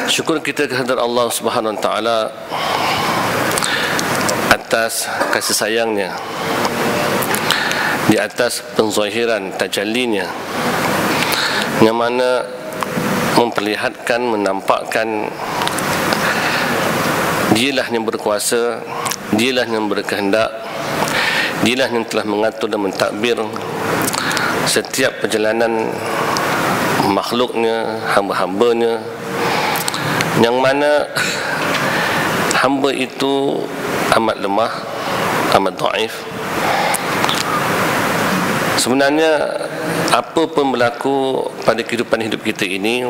Syukur kita kehadirat Allah Subhanahu Wa Taala atas kasih sayangnya, di atas penzahiran tajallinya, yang mana memperlihatkan, menampakkan dialah yang berkuasa, dialah yang berkehendak, dialah yang telah mengatur dan mentadbir setiap perjalanan makhluknya, hamba-hambanya, yang mana hamba itu amat lemah, amat dhaif. Sebenarnya apa pun berlaku pada kehidupan hidup kita ini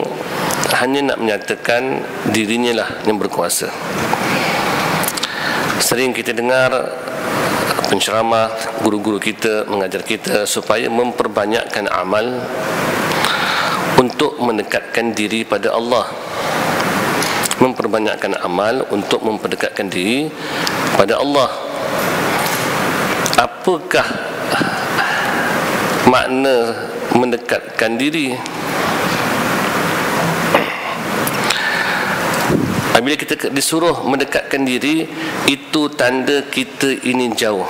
hanya nak menyatakan dirinya lah yang berkuasa. Sering kita dengar penceramah, guru-guru kita mengajar kita supaya memperbanyakkan amal untuk mendekatkan diri pada Allah, memperbanyakkan amal untuk memperdekatkan diri pada Allah. Apakah makna mendekatkan diri? Apabila kita disuruh mendekatkan diri, itu tanda kita ini jauh,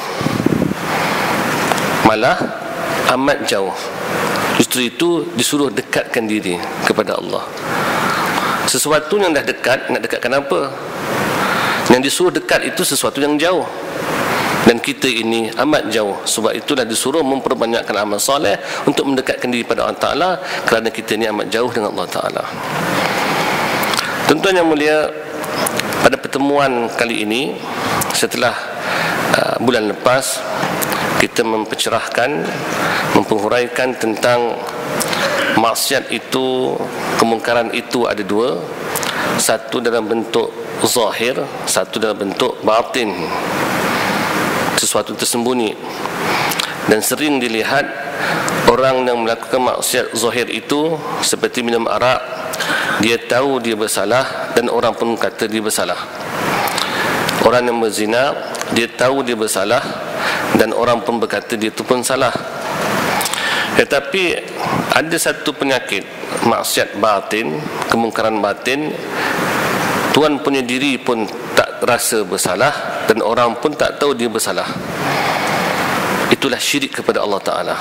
malah amat jauh. Justru itu disuruh dekatkan diri kepada Allah. Sesuatu yang dah dekat, nak dekatkan apa? Yang disuruh dekat itu sesuatu yang jauh, dan kita ini amat jauh. Sebab itulah disuruh memperbanyakkan amal soleh untuk mendekatkan diri pada Allah Ta'ala, kerana kita ini amat jauh dengan Allah Ta'ala. Tuan-tuan yang mulia, pada pertemuan kali ini, setelah bulan lepas kita mempercerahkan, mempenghuraikan tentang maksiat itu, kemungkaran itu ada dua. Satu dalam bentuk zahir, satu dalam bentuk batin, sesuatu tersembunyi. Dan sering dilihat orang yang melakukan maksiat zahir itu seperti minum arak, dia tahu dia bersalah dan orang pun kata dia bersalah. Orang yang berzina, dia tahu dia bersalah dan orang pun berkata dia itu pun salah. Tetapi ada satu penyakit maksiat batin, kemungkaran batin, tuan punya diri pun tak rasa bersalah dan orang pun tak tahu dia bersalah. Itulah syirik kepada Allah Ta'ala.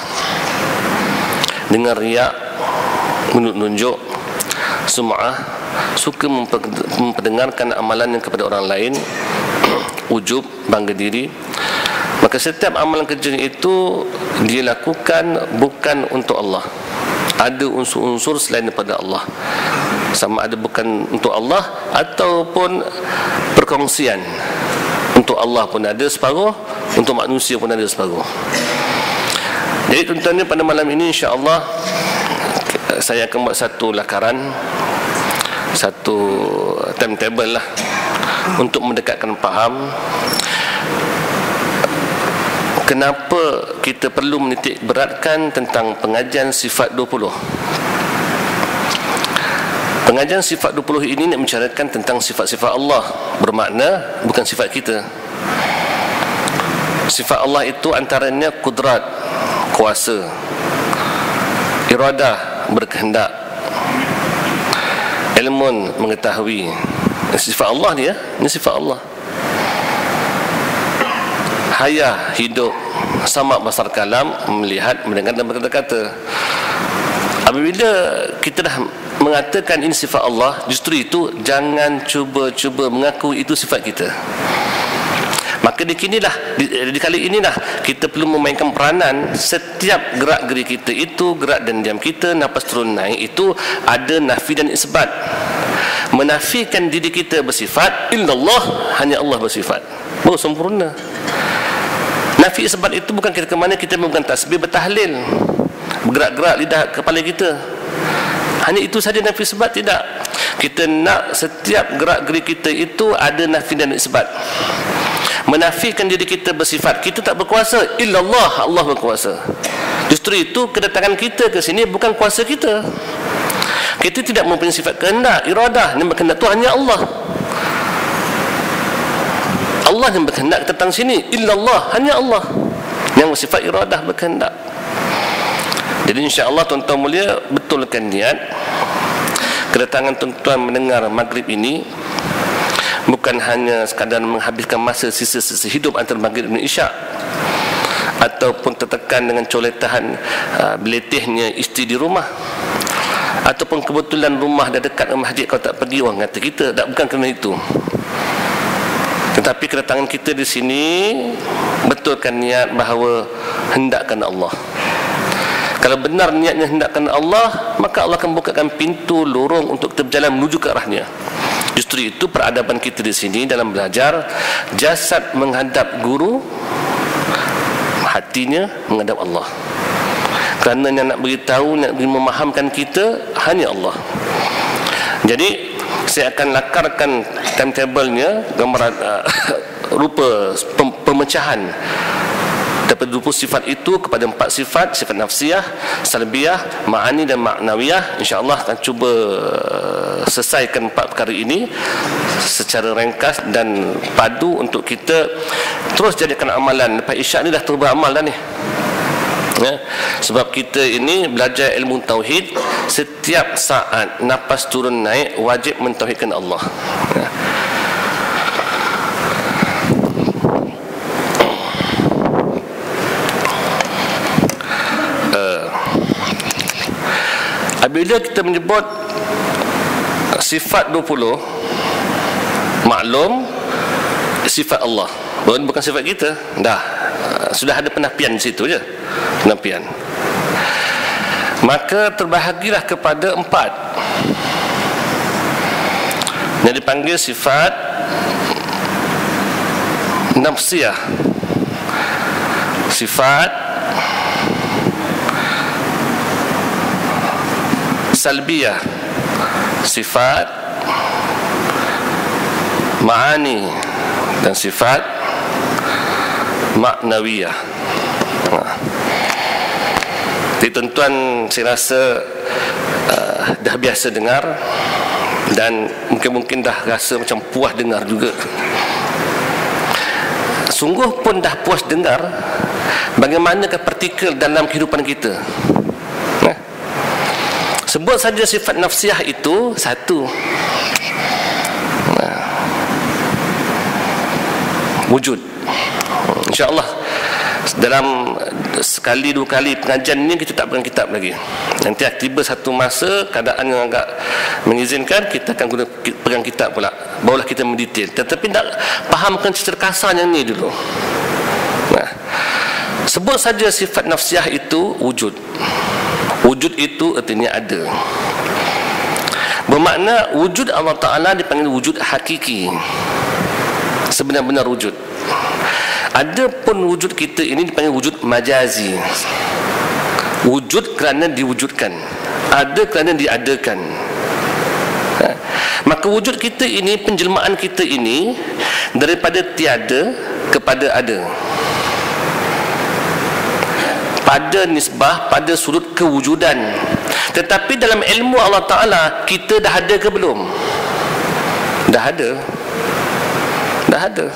Dengan riak, menunjuk, sum'ah, suka memperdengarkan amalan yang kepada orang lain, ujub, bangga diri. Maka setiap amalan kerja itu dia lakukan bukan untuk Allah. Ada unsur-unsur selain daripada Allah, sama ada bukan untuk Allah ataupun perkongsian. Untuk Allah pun ada separuh, untuk manusia pun ada separuh. Jadi tuan-tuan, pada malam ini insya-Allah saya akan buat satu lakaran, satu timetable lah, untuk mendekatkan faham kenapa kita perlu menitik beratkan tentang pengajian sifat 20. Pengajian sifat 20 ini nak membicarakan tentang sifat-sifat Allah, bermakna bukan sifat kita. Sifat Allah itu antaranya kudrat, kuasa, iradah, berkehendak, ilmun, mengetahui. Sifat Allah dia, ini sifat Allah. Hayah, hidup, sama basar kalam, melihat, mendengar dan berkata-kata. Apabila kita dah mengatakan ini sifat Allah, justru itu jangan cuba-cuba mengaku itu sifat kita. Maka di kali inilah kita perlu memainkan peranan. Setiap gerak-geri kita itu, gerak dan diam kita, nafas turun naik itu ada nafi dan isbat. Menafikan diri kita bersifat illallah, hanya Allah bersifat, baru sempurna. Nafi isbat itu bukan kita ke mana kita melakukan tasbih, bertahlil, bergerak-gerak lidah kepala kita. Hanya itu saja nafi isbat, tidak. Kita nak setiap gerak-geri kita itu ada nafi dan isbat. Menafikan diri kita bersifat kita tak berkuasa, illallah, Allah berkuasa. Justru itu kedatangan kita ke sini bukan kuasa kita. Kita tidak mempunyai sifat kehendak, iradah. Yang berkehendak itu hanya Allah. Allah yang berkehendak datang sini, illallah, hanya Allah yang bersifat iradah, berkehendak. Jadi insya-Allah tuan-tuan mulia, betulkan niat. kedatangan tuan-tuan mendengar maghrib ini bukan hanya sekadar menghabiskan masa sisa-sisa hidup antara maghrib dan isyak, ataupun tertekan dengan coletan beletihnya isteri di rumah, ataupun kebetulan rumah dah dekat dengan masjid kau tak pergi, orang kata kita. Tak, bukan kerana itu. Tetapi kedatangan kita di sini betulkan niat bahawa hendakkan Allah. Kalau benar niatnya hendakkan Allah, maka Allah akan bukakan pintu lorong untuk kita berjalan menuju ke arahnya. Justru itu peradaban kita di sini dalam belajar, jasad menghadap guru, hatinya menghadap Allah. Kerana yang nak beritahu, nak memahamkan kita hanya Allah. Jadi saya akan lakarkan timetable-nya, gambaran rupa pemecahan daripada 20 sifat itu kepada 4 sifat: sifat nafsiyah, salbiyah, ma'ani dan ma'nawiyah. InsyaAllah akan cuba selesaikan 4 perkara ini secara ringkas dan padu untuk kita terus jadikan amalan. Lepas isyak ni dah terus beramal dah ni. Ya, sebab kita ini belajar ilmu tauhid, setiap saat nafas turun naik wajib mentauhidkan Allah. Ya. Bila kita menyebut sifat 20, maklum sifat Allah, bukan sifat kita. Dah sudah ada penafian di situ je, penafian. Maka terbahagilah kepada 4 yang dipanggil sifat nafsiyah, sifat salbiyah, sifat ma'ani dan sifat ma'nawiyah. Jadi tuan-tuan, saya rasa dah biasa dengar dan mungkin dah rasa macam puas dengar juga. Sungguh pun dah puas dengar bagaimanakah partikel dalam kehidupan kita. Sebut saja sifat nafsiyah itu satu. Wujud. InsyaAllah dalam sekali dua kali pengajian ini kita tak pegang kitab lagi. Nanti tiba satu masa keadaan yang agak mengizinkan, kita akan guna pegang kitab pula, barulah kita mendetail. Tetapi nak fahamkan secara kasar yang ni dulu. Sebut saja sifat nafsiyah itu wujud. Wujud itu artinya ada. Bermakna wujud Allah Ta'ala dipanggil wujud hakiki, sebenar-benar wujud. Ada pun wujud kita ini dipanggil wujud majazi. Wujud kerana diwujudkan, ada kerana diadakan. Maka wujud kita ini, penjelmaan kita ini, daripada tiada kepada ada, pada nisbah, pada sudut kewujudan. Tetapi dalam ilmu Allah Ta'ala, kita dah ada ke belum? Dah ada. Dah ada.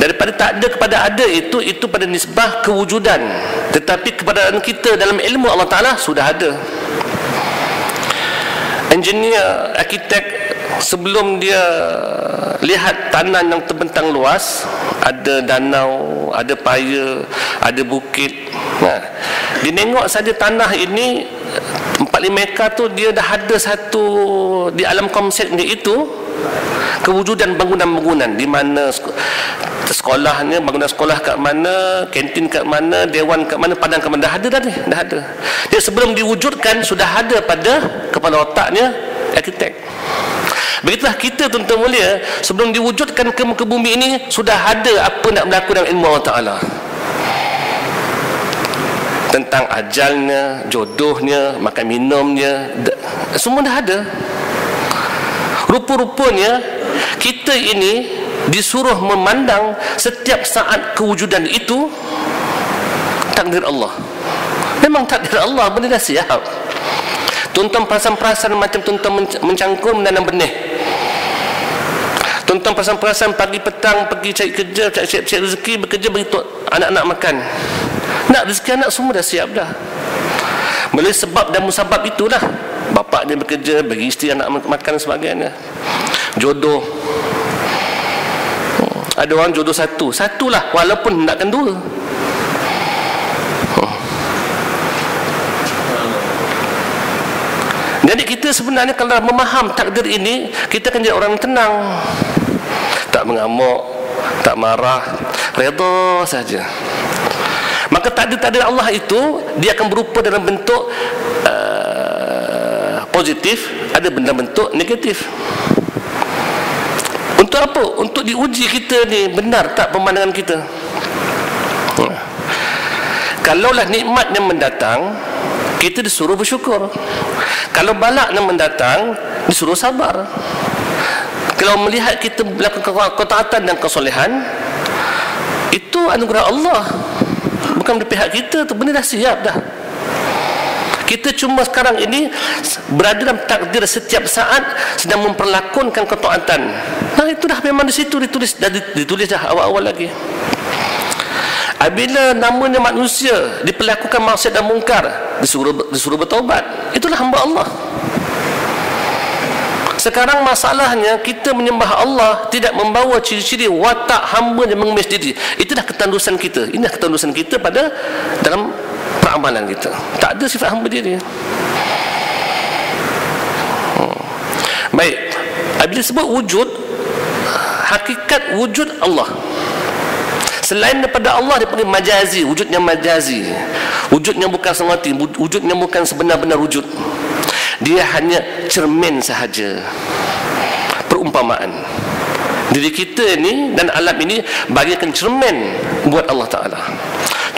Daripada tak ada kepada ada itu pada nisbah kewujudan. Tetapi keberadaan kita dalam ilmu Allah Ta'ala sudah ada. Engineer, arkitek, sebelum dia lihat tanah yang terbentang luas, ada danau, ada paya, ada bukit, dia tengok saja tanah ini 4-5 ekar tu, dia dah ada satu di alam konsep dia itu kewujudan bangunan-bangunan. Di mana sekolahnya, bangunan sekolah kat mana, kantin kat mana, dewan kat mana, padang kat mana, dah ada dah ni, dah ada. Dia sebelum diwujudkan sudah ada pada kepala otaknya arkitek. Begitulah kita, tuan-tuan mulia, sebelum diwujudkan ke muka bumi ini sudah ada apa nak berlaku dalam ilmu Allah Ta'ala. Tentang ajalnya, jodohnya, makan minumnya, semua dah ada. Rupa-rupanya kita ini disuruh memandang setiap saat kewujudan itu takdir Allah. Memang takdir Allah, benda dah siap. Tuan-tuan perasan-perasan macam tuan-tuan mencangkul menanam benih. Tuan-tuan perasan-perasan pagi petang pergi cari kerja, cari rezeki, bekerja bagi anak-anak makan. Nak rezeki anak semua dah siap dah. Melalui sebab dan musabab itulah bapak dia bekerja, bagi isteri anak makan dan sebagainya. Jodoh, ada orang jodoh satulah walaupun hendakkan dua. Jadi kita sebenarnya kalau memaham takdir ini, kita akan jadi orang yang tenang, tak mengamuk, tak marah, redha saja. Maka takdir Allah itu dia akan berupa dalam bentuk positif, ada bentuk negatif. Untuk apa? Untuk diuji kita ni benar tak pemandangan kita. Kalaulah nikmat yang mendatang, kita disuruh bersyukur. Kalau balak yang mendatang, disuruh sabar. Kalau melihat kita melakukan ketaatan dan kesolehan, itu anugerah Allah, bukan dari pihak kita. Tu benda dah siap dah. Kita cuma sekarang ini berada dalam takdir setiap saat sedang memperlakonkan ketaatan. Nah, itu dah memang di situ ditulis dah awal-awal lagi. Apabila namanya manusia diperlakukan maksiat dan mungkar, disuruh bertaubat. Itulah hamba Allah. Sekarang masalahnya kita menyembah Allah tidak membawa ciri-ciri watak hamba yang mengemis diri. Itulah ketandusan kita. Inilah ketandusan kita pada dalam peramalan kita. Tak ada sifat hamba diri. Baik. Apabila sebut wujud, hakikat wujud Allah. Selain daripada Allah, dia panggil majazi, wujud yang majazi, wujud yang bukan semati, wujud yang bukan sebenar-benar wujud. Dia hanya cermin sahaja, perumpamaan. Diri kita ni dan alam ini bagaikan cermin buat Allah Ta'ala.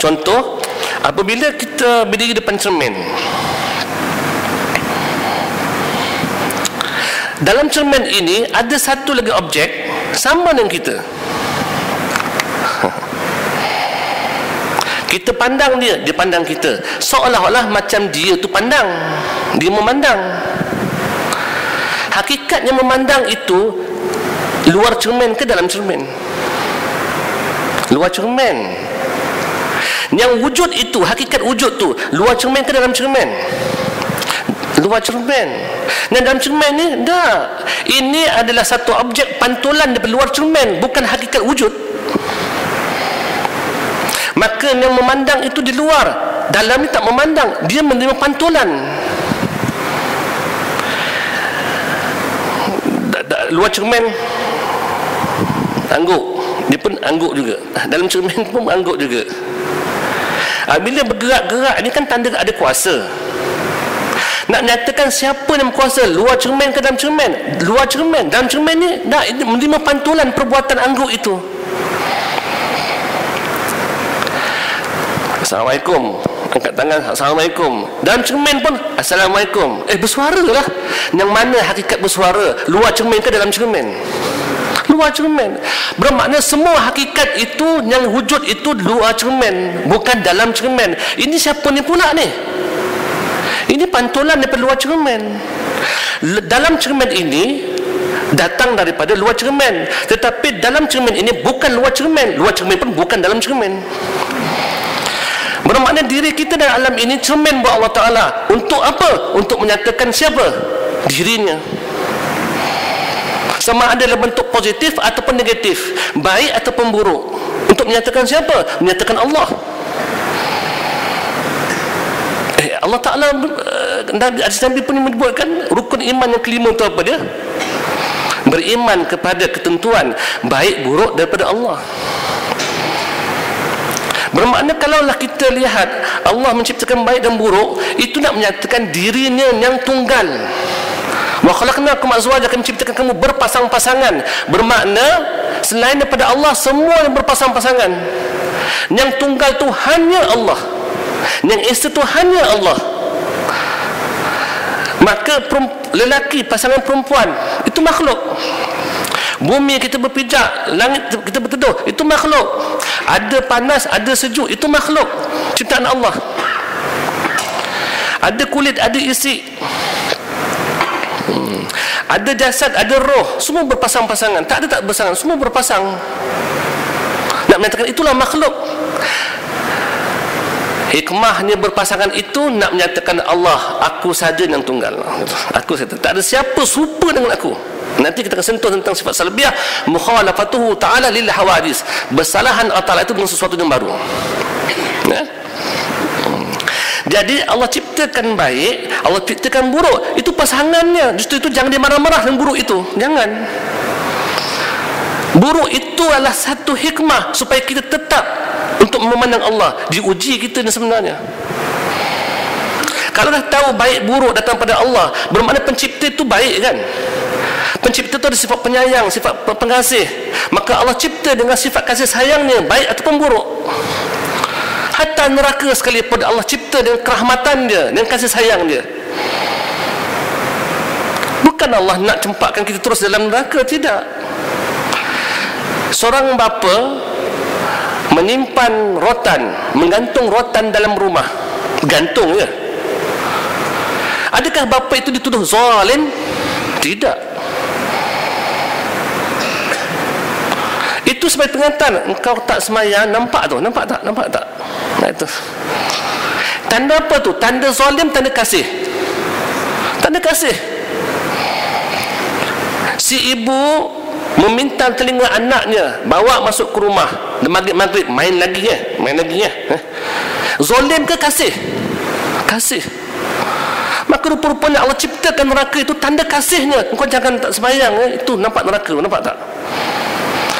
Contoh, apabila kita berdiri depan cermin, dalam cermin ini ada satu lagi objek sama dengan kita. Kita pandang dia, dia pandang kita. Seolah-olah macam dia tu pandang, dia memandang. Hakikatnya memandang itu luar cermin ke dalam cermin? Luar cermin. Yang wujud itu, hakikat wujud tu luar cermin ke dalam cermin? Luar cermin. Dan dalam cermin ni, dah. Ini adalah satu objek pantulan daripada luar cermin, bukan hakikat wujud. Maka yang memandang itu di luar, dalam ni tak memandang, dia menerima pantulan. Luar cermin angguk, dia pun angguk juga. Dalam cermin pun angguk juga. Bila bergerak-gerak ni kan tanda ada kuasa. Nak nyatakan siapa yang berkuasa, luar cermin ke dalam cermin? Luar cermin. Dalam cermin ni nak menerima pantulan perbuatan angguk itu. Assalamualaikum, angkat tangan, Assalamualaikum. Dalam cermin pun Assalamualaikum. Bersuara lah. Yang mana hakikat bersuara? Luar cermin ke dalam cermin? Luar cermin. Bermakna semua hakikat itu, yang wujud itu luar cermin, bukan dalam cermin. Ini siapa ni pula ni? Ini pantulan daripada luar cermin. Dalam cermin ini datang daripada luar cermin, tetapi dalam cermin ini bukan luar cermin. Luar cermin pun bukan dalam cermin. Bermakna diri kita dan alam ini cermin buat Allah Ta'ala. Untuk apa? Untuk menyatakan siapa? Dirinya. Sama ada dalam bentuk positif ataupun negatif, baik ataupun buruk. Untuk menyatakan siapa? Menyatakan Allah. Allah Ta'ala, Nabi pun menyebutkan rukun iman yang kelima itu apa dia? Beriman kepada ketentuan baik buruk daripada Allah. Bermakna kalaulah kita lihat Allah menciptakan baik dan buruk, itu nak menyatakan dirinya yang tunggal. Wa khalaqnakum azwajan, kami menciptakan kamu berpasang-pasangan. Bermakna selain daripada Allah semua yang berpasang-pasangan. Yang tunggal tu hanya Allah. Yang esa tu hanya Allah. Maka lelaki pasangan perempuan itu makhluk. Bumi kita berpijak, langit kita berteduh, itu makhluk. Ada panas, ada sejuk, itu makhluk ciptaan Allah. Ada kulit, ada isi, ada jasad, ada roh, semua berpasang-pasangan. Tak ada tak berpasangan, semua berpasang. Nak menyatakan itulah makhluk. hikmahnya berpasangan itu nak menyatakan Allah, aku saja yang tunggal. Aku saja, tak ada siapa serupa dengan aku. Nanti kita akan sentuh tentang sifat salbiyah, mukhalafatuhu ta'ala lil hawadis, bersalahan Allah Ta'ala itu dengan sesuatu yang baru. Ya? Jadi Allah ciptakan baik, Allah ciptakan buruk, itu pasangannya. Justru itu jangan dia marah-marah dengan buruk itu, jangan. Buruk itu adalah satu hikmah supaya kita tetap untuk memandang Allah, diuji kita sebenarnya. Kalau dah tahu baik buruk datang pada Allah, bermakna pencipta itu baik kan? Pencipta itu ada sifat penyayang, sifat pengasih. Maka Allah cipta dengan sifat kasih sayangnya, baik ataupun buruk. Hatta neraka sekalipun Allah cipta dengan kerahmatan dia, dengan kasih sayang dia. Bukan Allah nak cempakkan kita terus dalam neraka, tidak. Seorang bapa menyimpan rotan, menggantung rotan dalam rumah, gantung ya. Adakah bapa itu dituduh zalim? Tidak. Itu sebagai pengantar, engkau tak semayang, nampak tu, nampak tak? Nah itu. Tanda apa tu? Tanda zalim, tanda kasih. Tanda kasih. Si ibu meminta telinga anaknya bawa masuk ke rumah maghrib, main lagi ya. Zalim ke kasih? Kasih. Maka rupa-rupanya Allah ciptakan neraka itu tanda kasihnya. Engkau jangan tak sembahyang, itu nampak neraka, nampak tak?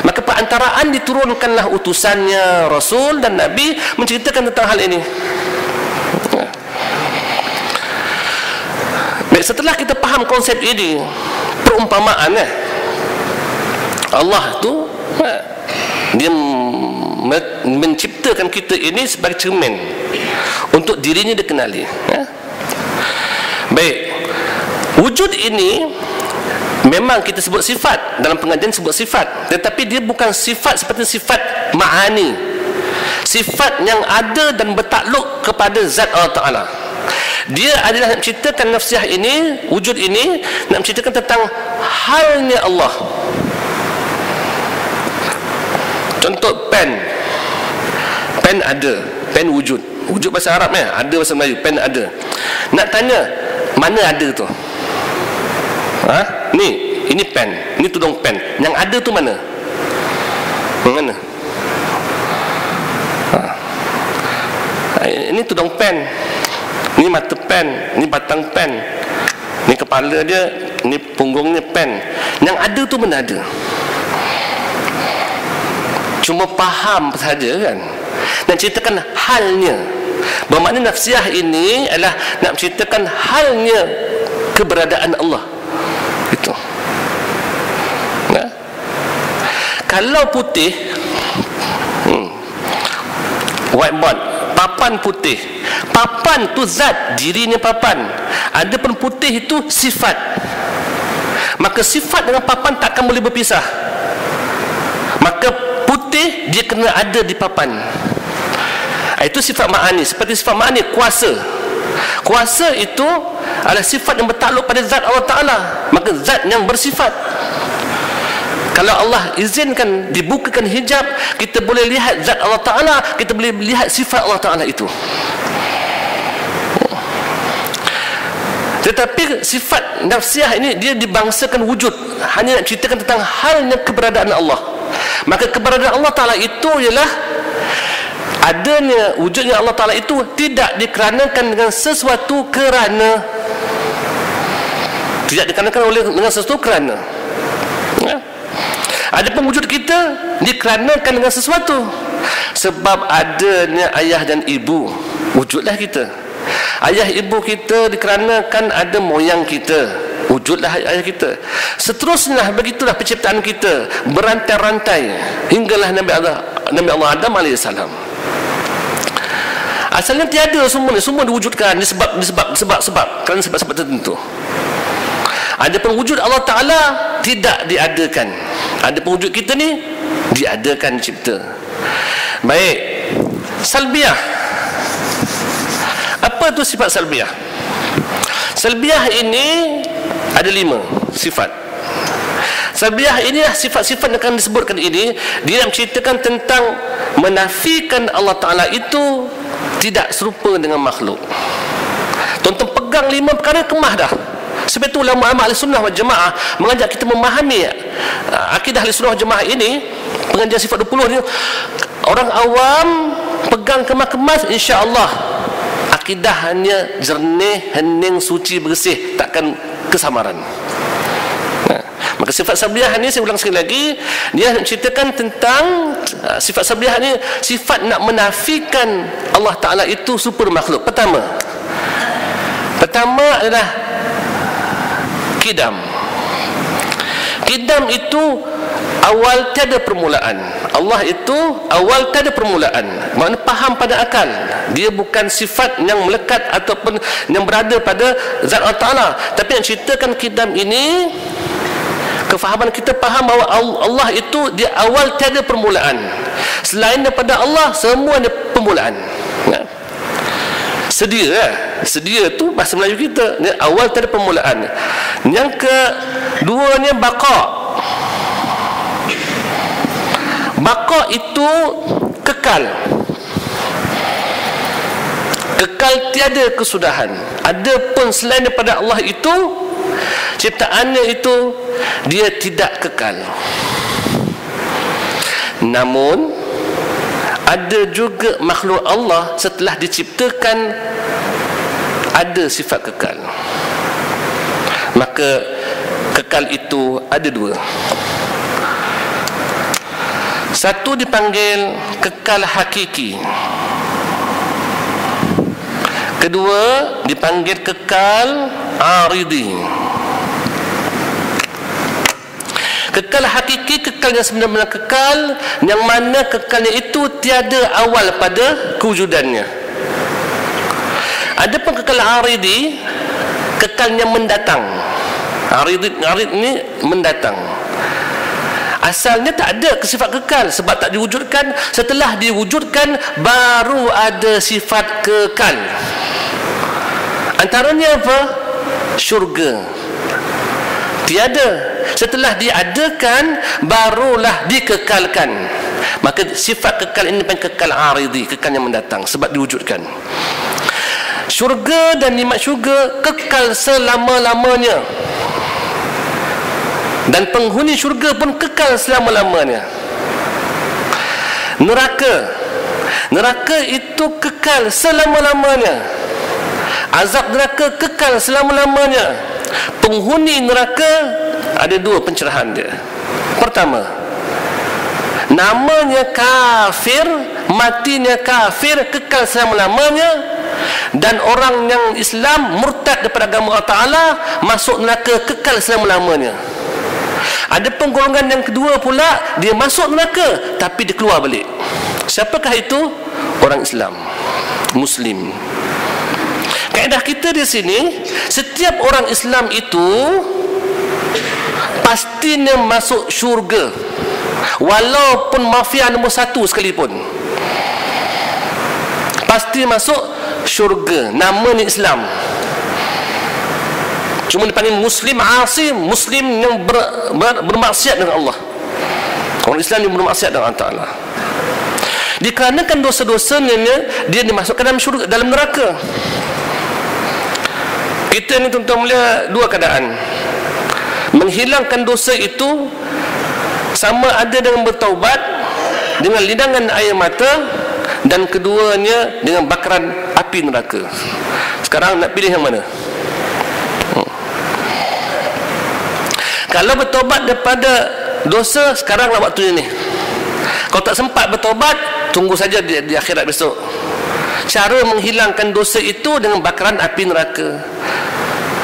Maka perantaraan diturunkanlah utusannya Rasul dan Nabi menceritakan tentang hal ini. Baik, setelah kita faham konsep ini, perumpamaan Allah tu dia menciptakan kita ini sebagai cermin untuk dirinya dikenali. Baik, wujud ini memang kita sebut sifat, dalam pengajian sebut sifat, tetapi dia bukan sifat seperti sifat ma'ani, sifat yang ada dan bertakluk kepada zat Allah Ta'ala. Dia adalah nak menceritakan nafsiyah ini, wujud ini, nak menceritakan tentang halnya Allah. Contoh pen ada, pen wujud bahasa Arab ada bahasa Melayu, pen ada. Nak tanya mana ada tu? Ini pen, ini tudung pen. Yang ada tu mana? Mana? Ini tudung pen, ini mata pen, ini batang pen, ini kepala dia, ini punggungnya pen. Yang ada tu mana ada? Cuma faham saja kan, nak ceritakan halnya. Bermakna nafsiyah ini adalah nak ceritakan halnya keberadaan Allah itu. Kalau putih, whiteboard, papan putih, papan tu zat, dirinya papan. Adapun putih itu sifat. Maka sifat dengan papan takkan boleh berpisah. Maka putih dia kena ada di papan. Itu sifat ma'ani. Seperti sifat ma'ani, kuasa. Kuasa itu adalah sifat yang bertakluk pada zat Allah Ta'ala. Maka zat yang bersifat. Kalau Allah izinkan dibukakan hijab, kita boleh lihat zat Allah Ta'ala, kita boleh lihat sifat Allah Ta'ala itu. Tetapi sifat nafsiyah ini dia dibangsakan wujud, hanya nak ceritakan tentang halnya keberadaan Allah. Maka keberadaan Allah Ta'ala itu ialah adanya wujudnya Allah Ta'ala itu tidak dikeranakan dengan sesuatu kerana, tidak dikarenakan oleh dengan sesuatu kerana. Adapun wujud kita dikeranakan dengan sesuatu. Sebab adanya ayah dan ibu, wujudlah kita. Ayah ibu kita dikarenakan ada moyang kita, wujudlah ayah kita. Seterusnya begitulah penciptaan kita, berantai-rantai hinggalah Nabi Allah Adam AS. Asalnya tiada semua diwujudkan disebab kerana sebab-sebab tertentu. Ada wujud Allah Ta'ala tidak diadakan. Ada wujud kita ni diadakan, cipta. Baik, salbiyah. Apa tu sifat salbiyah? Salbiyah ini ada 5 sifat. Salbiyah ini sifat-sifat yang akan disebutkan ini, dia menceritakan tentang menafikan Allah Ta'ala itu tidak serupa dengan makhluk. Tuan-tuan pegang 5 perkara kemah dah. Sebab itu ulama-ulama Ahlussunnah wal Jamaah mengajak kita memahami akidah Ahlussunnah wal Jamaah ini. Pengajian sifat 20 ni, orang awam pegang kemah-kemas, insya-Allah akidahnya jernih, hening, suci, bersih, takkan kesamaran. Maka sifat sabriyah ni, saya ulang sekali lagi, dia menceritakan tentang sifat sabriyah ni, sifat nak menafikan Allah Ta'ala itu super makhluk. Pertama adalah kidam. Kidam itu awal tiada permulaan. Allah itu awal tiada permulaan. Maknanya faham pada akal. Dia bukan sifat yang melekat ataupun yang berada pada zat Allah Ta'ala. Tapi yang ceritakan kidam ini, kefahaman kita faham bahawa Allah itu dia awal tiada permulaan. Selain daripada Allah, semua ada permulaan. Sedia tu bahasa Melayu kita, dia awal tiada permulaan. Yang keduanya baqa. Baqa itu kekal. Kekal tiada kesudahan. Adapun selain daripada Allah itu, ciptaannya itu dia tidak kekal. Namun ada juga makhluk Allah setelah diciptakan ada sifat kekal. Maka kekal itu ada dua. Satu dipanggil kekal hakiki. Kedua dipanggil kekal aridi. Kekal hakiki, kekal yang sebenarnya kekal, yang mana kekalnya itu tiada awal pada kewujudannya. Adapun kekal aridi, kekalnya mendatang. Arid ini mendatang. Asalnya tak ada sifat kekal sebab tak diwujudkan. Setelah diwujudkan baru ada sifat kekal. Antaranya apa? Syurga. Tiada. Setelah diadakan barulah dikekalkan. Maka sifat kekal ini bukan kekal aridi, kekal yang mendatang sebab diwujudkan. Syurga dan nikmat syurga kekal selama-lamanya. Dan penghuni syurga pun kekal selama-lamanya. Neraka itu kekal selama-lamanya. Azab neraka kekal selama-lamanya. Penghuni neraka ada dua pencerahan dia. Pertama, namanya kafir, matinya kafir, kekal selama-lamanya. Dan orang yang Islam murtad daripada agama Allah Ta'ala masuk neraka kekal selama-lamanya. Ada penggolongan yang kedua pula, dia masuk neraka tapi dia keluar balik. Siapakah itu? Orang Islam, Muslim. Kaedah kita di sini, setiap orang Islam itu pastinya masuk syurga, walaupun mafia nombor 1 sekalipun, pasti masuk syurga. Namanya Islam, cuma dipanggil Muslim asi, Muslim yang bermaksiat dengan Allah. Orang Islam yang bermaksiat dengan Allah Ta'ala. Dikarenakan dosa-dosanya, dia dimasukkan dalam syurga, dalam neraka. Kita ni tuan-tuan melihat dua keadaan. Menghilangkan dosa itu sama ada dengan bertaubat, dengan lidangan air mata, dan keduanya dengan bakaran api neraka. Sekarang nak pilih yang mana? Kalau bertaubat daripada dosa, sekaranglah waktunya ni. Kalau tak sempat bertaubat, tunggu saja di akhirat besok. Cara menghilangkan dosa itu dengan bakaran api neraka.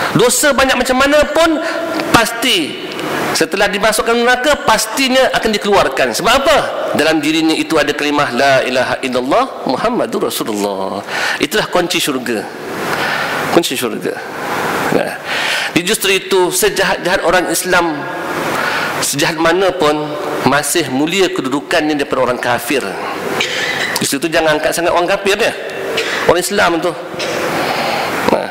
Dosa banyak macam mana pun, pasti setelah dimasukkan neraka pastinya akan dikeluarkan. Sebab apa? Dalam dirinya itu ada kalimah la ilaha illallah Muhammadur Rasulullah. Itulah kunci syurga. Kunci syurga. Nah, justru itu sejahat-jahat orang Islam, sejahat mana pun, masih mulia kedudukannya daripada orang kafir. Justru itu jangan angkat sangat orang kafir dia, orang Islam tu. Nah.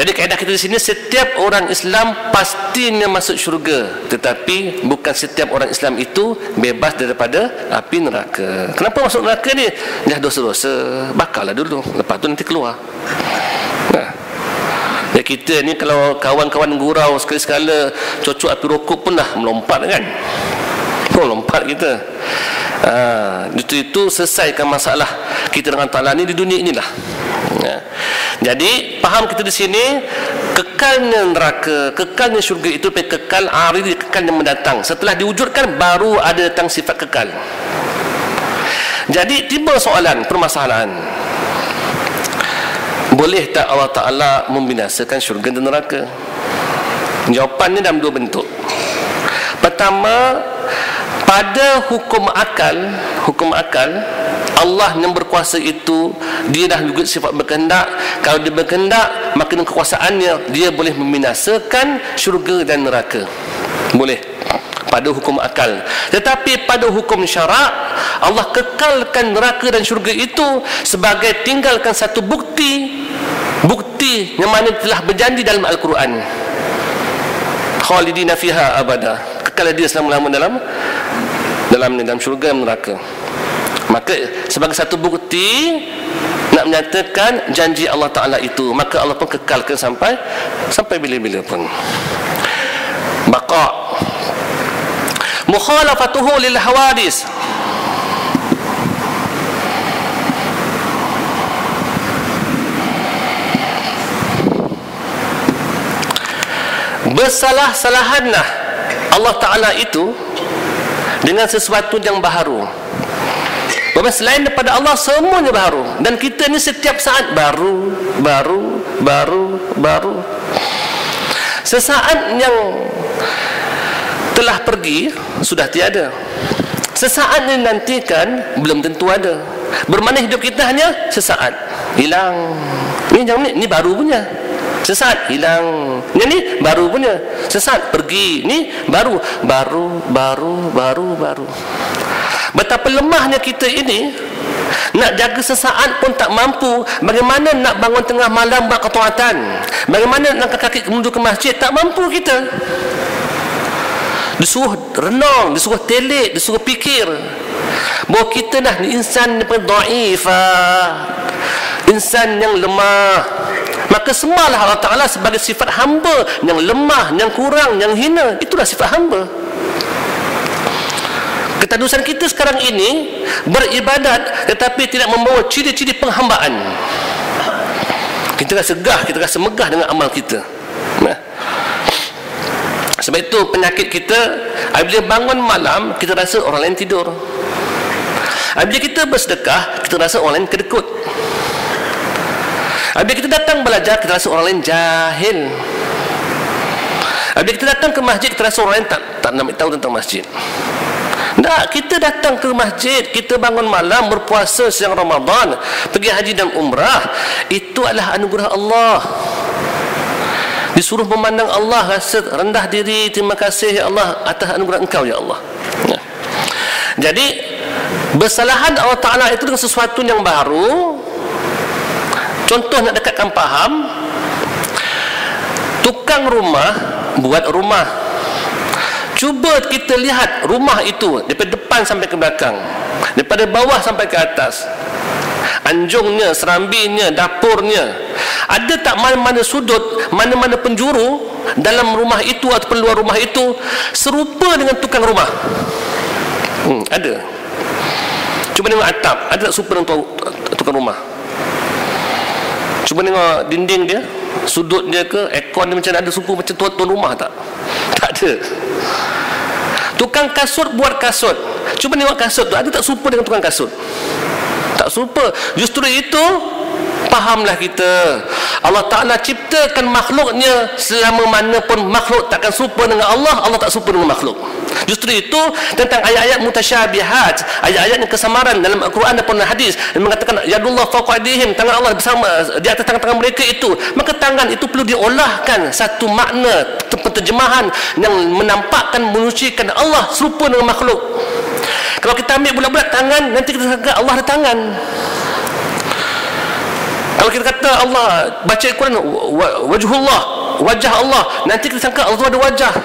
Jadi kaedah kita di sini, setiap orang Islam pastinya masuk syurga, tetapi bukan setiap orang Islam itu bebas daripada api neraka. Kenapa masuk neraka ni? Dah dosa-dosa, bakarlah dulu, lepas tu nanti keluar. Ya, kita ni kalau kawan-kawan gurau sekali-sekala cocok api rokok pun dah melompat kan. Melompat kita. Itu selesaikan masalah kita dengan Ta'ala ni di dunia inilah. Ya. Jadi faham kita di sini, kekalnya neraka, kekalnya syurga itu kekal aridi, kekal yang mendatang. Setelah diwujudkan baru ada datang sifat kekal. Jadi tiba soalan, permasalahan, boleh tak Allah Ta'ala membinasakan syurga dan neraka? Jawapannya dalam dua bentuk. Pertama, pada hukum akal Allah yang berkuasa itu, dia dah juga sifat berkehendak. Kalau dia berkehendak, maka dengan kekuasaannya dia boleh membinasakan syurga dan neraka. Boleh pada hukum akal. Tetapi pada hukum syarak, Allah kekalkan neraka dan syurga itu sebagai tinggalkan satu bukti yang mana telah berjanji dalam Al-Quran, khalidina fiha abada, kekal dia selama-lamanya dalam syurga dan neraka. Maka sebagai satu bukti nak menyatakan janji Allah Ta'ala itu, maka Allah pun kekalkan sampai bila-bila pun. Baqa mukhalafatuhu lil hawadis, bersalah-salahanlah Allah Ta'ala itu dengan sesuatu yang baharu. Bahawa selain daripada Allah semuanya baru, dan kita ni setiap saat baru. Sesaat yang telah pergi sudah tiada, sesaat yang nantikan belum tentu ada. Bermakna hidup kita hanya sesaat, hilang. Ini baru punya, sesaat hilang. Yang ni baru punya, sesaat pergi. Ni baru. Betapa lemahnya kita ini, nak jaga sesaat pun tak mampu. Bagaimana nak bangun tengah malam buat ketaatan? Bagaimana nak angkat kaki menuju ke masjid? Tak mampu kita. Disuruh renung, disuruh telik, disuruh fikir bahawa kita dah ni insan yang dhaifah, insan yang lemah. Maka sembahlah Allah Ta'ala sebagai sifat hamba yang lemah, yang kurang, yang hina. Itulah sifat hamba. Ketadusan kita sekarang ini beribadat tetapi tidak membawa ciri-ciri penghambaan. Kita rasa segah, kita rasa megah dengan amal kita. Sebab itu penyakit kita, apabila bangun malam kita rasa orang lain tidur. Apabila kita bersedekah, kita rasa orang lain kedekut. Apabila kita datang belajar, kita rasa orang lain jahil. Apabila kita datang ke masjid, kita rasa orang lain tak nak tahu tentang masjid. Tak, kita datang ke masjid, kita bangun malam, berpuasa siang Ramadan, pergi haji dan umrah, itu adalah anugerah Allah. Disuruh memandang Allah, rasa rendah diri, terima kasih ya Allah atas anugerah Engkau ya Allah. Ya. Jadi bersalahan Allah Ta'ala itu dengan sesuatu yang baru. Contoh nak dekatkan faham, tukang rumah buat rumah. Cuba kita lihat rumah itu daripada depan sampai ke belakang, daripada bawah sampai ke atas, anjungnya, serambinya, dapurnya. Ada tak mana-mana sudut, mana-mana penjuru dalam rumah itu atau luar rumah itu serupa dengan tukang rumah? Ada. Cuba tengok atap, ada tak serupa dengan tukang rumah? Cuba tengok dinding dia, sudut dia ke, aircon dia macam ada serupa macam tuan rumah tak? Tak ada. Tukang kasut buat kasut, cuba tengok kasut tu, ada tak serupa dengan tukang kasut? Tak serupa. Justru itu fahamlah kita, Allah Ta'ala ciptakan makhluknya, selama mana pun makhluk takkan serupa dengan Allah, Allah tak serupa dengan makhluk. Justru itu tentang ayat-ayat mutasyabihat, ayat-ayat yang kesamaran dalam Al-Quran dan hadis yang mengatakan yadullah fawqa aydihim, tangan Allah bersama di atas tangan-tangan mereka itu. Maka tangan itu perlu diolahkan satu makna penterjemahan yang menampakkan, menyucikan Allah serupa dengan makhluk. Kalau kita ambil bulat-bulat tangan, nanti kita sangka Allah ada tangan. Kalau kita kata Allah baca Al-Quran wajhullah, wajah Allah, nanti kita sangka Allah ada wajah.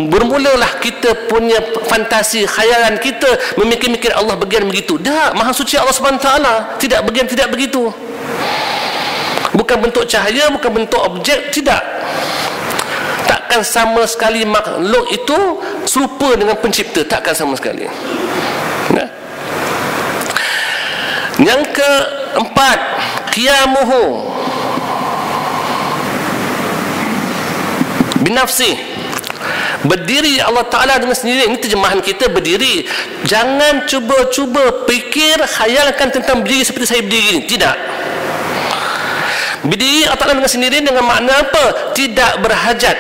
Bermulalah kita punya fantasi, khayalan kita memikir-mikir Allah bagian begitu. Dah, Maha Suci Allah SWT tidak bagian tidak begitu. Bukan bentuk cahaya, bukan bentuk objek, tidak. Takkan sama sekali makhluk itu serupa dengan pencipta, takkan sama sekali. Nah. Yang keempat, qiyamuhu binafsi, berdiri Allah Ta'ala dengan sendiri. Ini terjemahan kita, berdiri. Jangan cuba-cuba fikir, khayalkan tentang berdiri seperti saya berdiri ini. Tidak. Berdiri Allah Ta'ala dengan sendiri dengan makna apa? Tidak berhajat.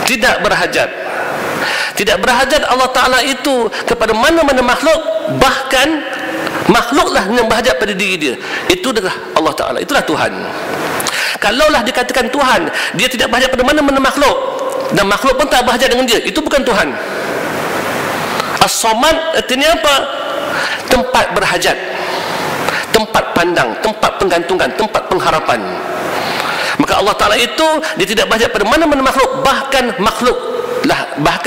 Tidak berhajat. Tidak berhajat Allah Ta'ala itu kepada mana-mana makhluk. Bahkan makhluklah yang berhajat pada diri dia. Itu adalah Allah Ta'ala, itulah Tuhan. Kalaulah dikatakan Tuhan, dia tidak berhajat pada mana-mana makhluk, dan makhluk pun tak berhajat dengan dia, itu bukan Tuhan. As-Samad artinya apa? Tempat berhajat, tempat pandang, tempat penggantungan, tempat pengharapan. Maka Allah Ta'ala itu dia tidak berhajat pada mana-mana makhluk, bahkan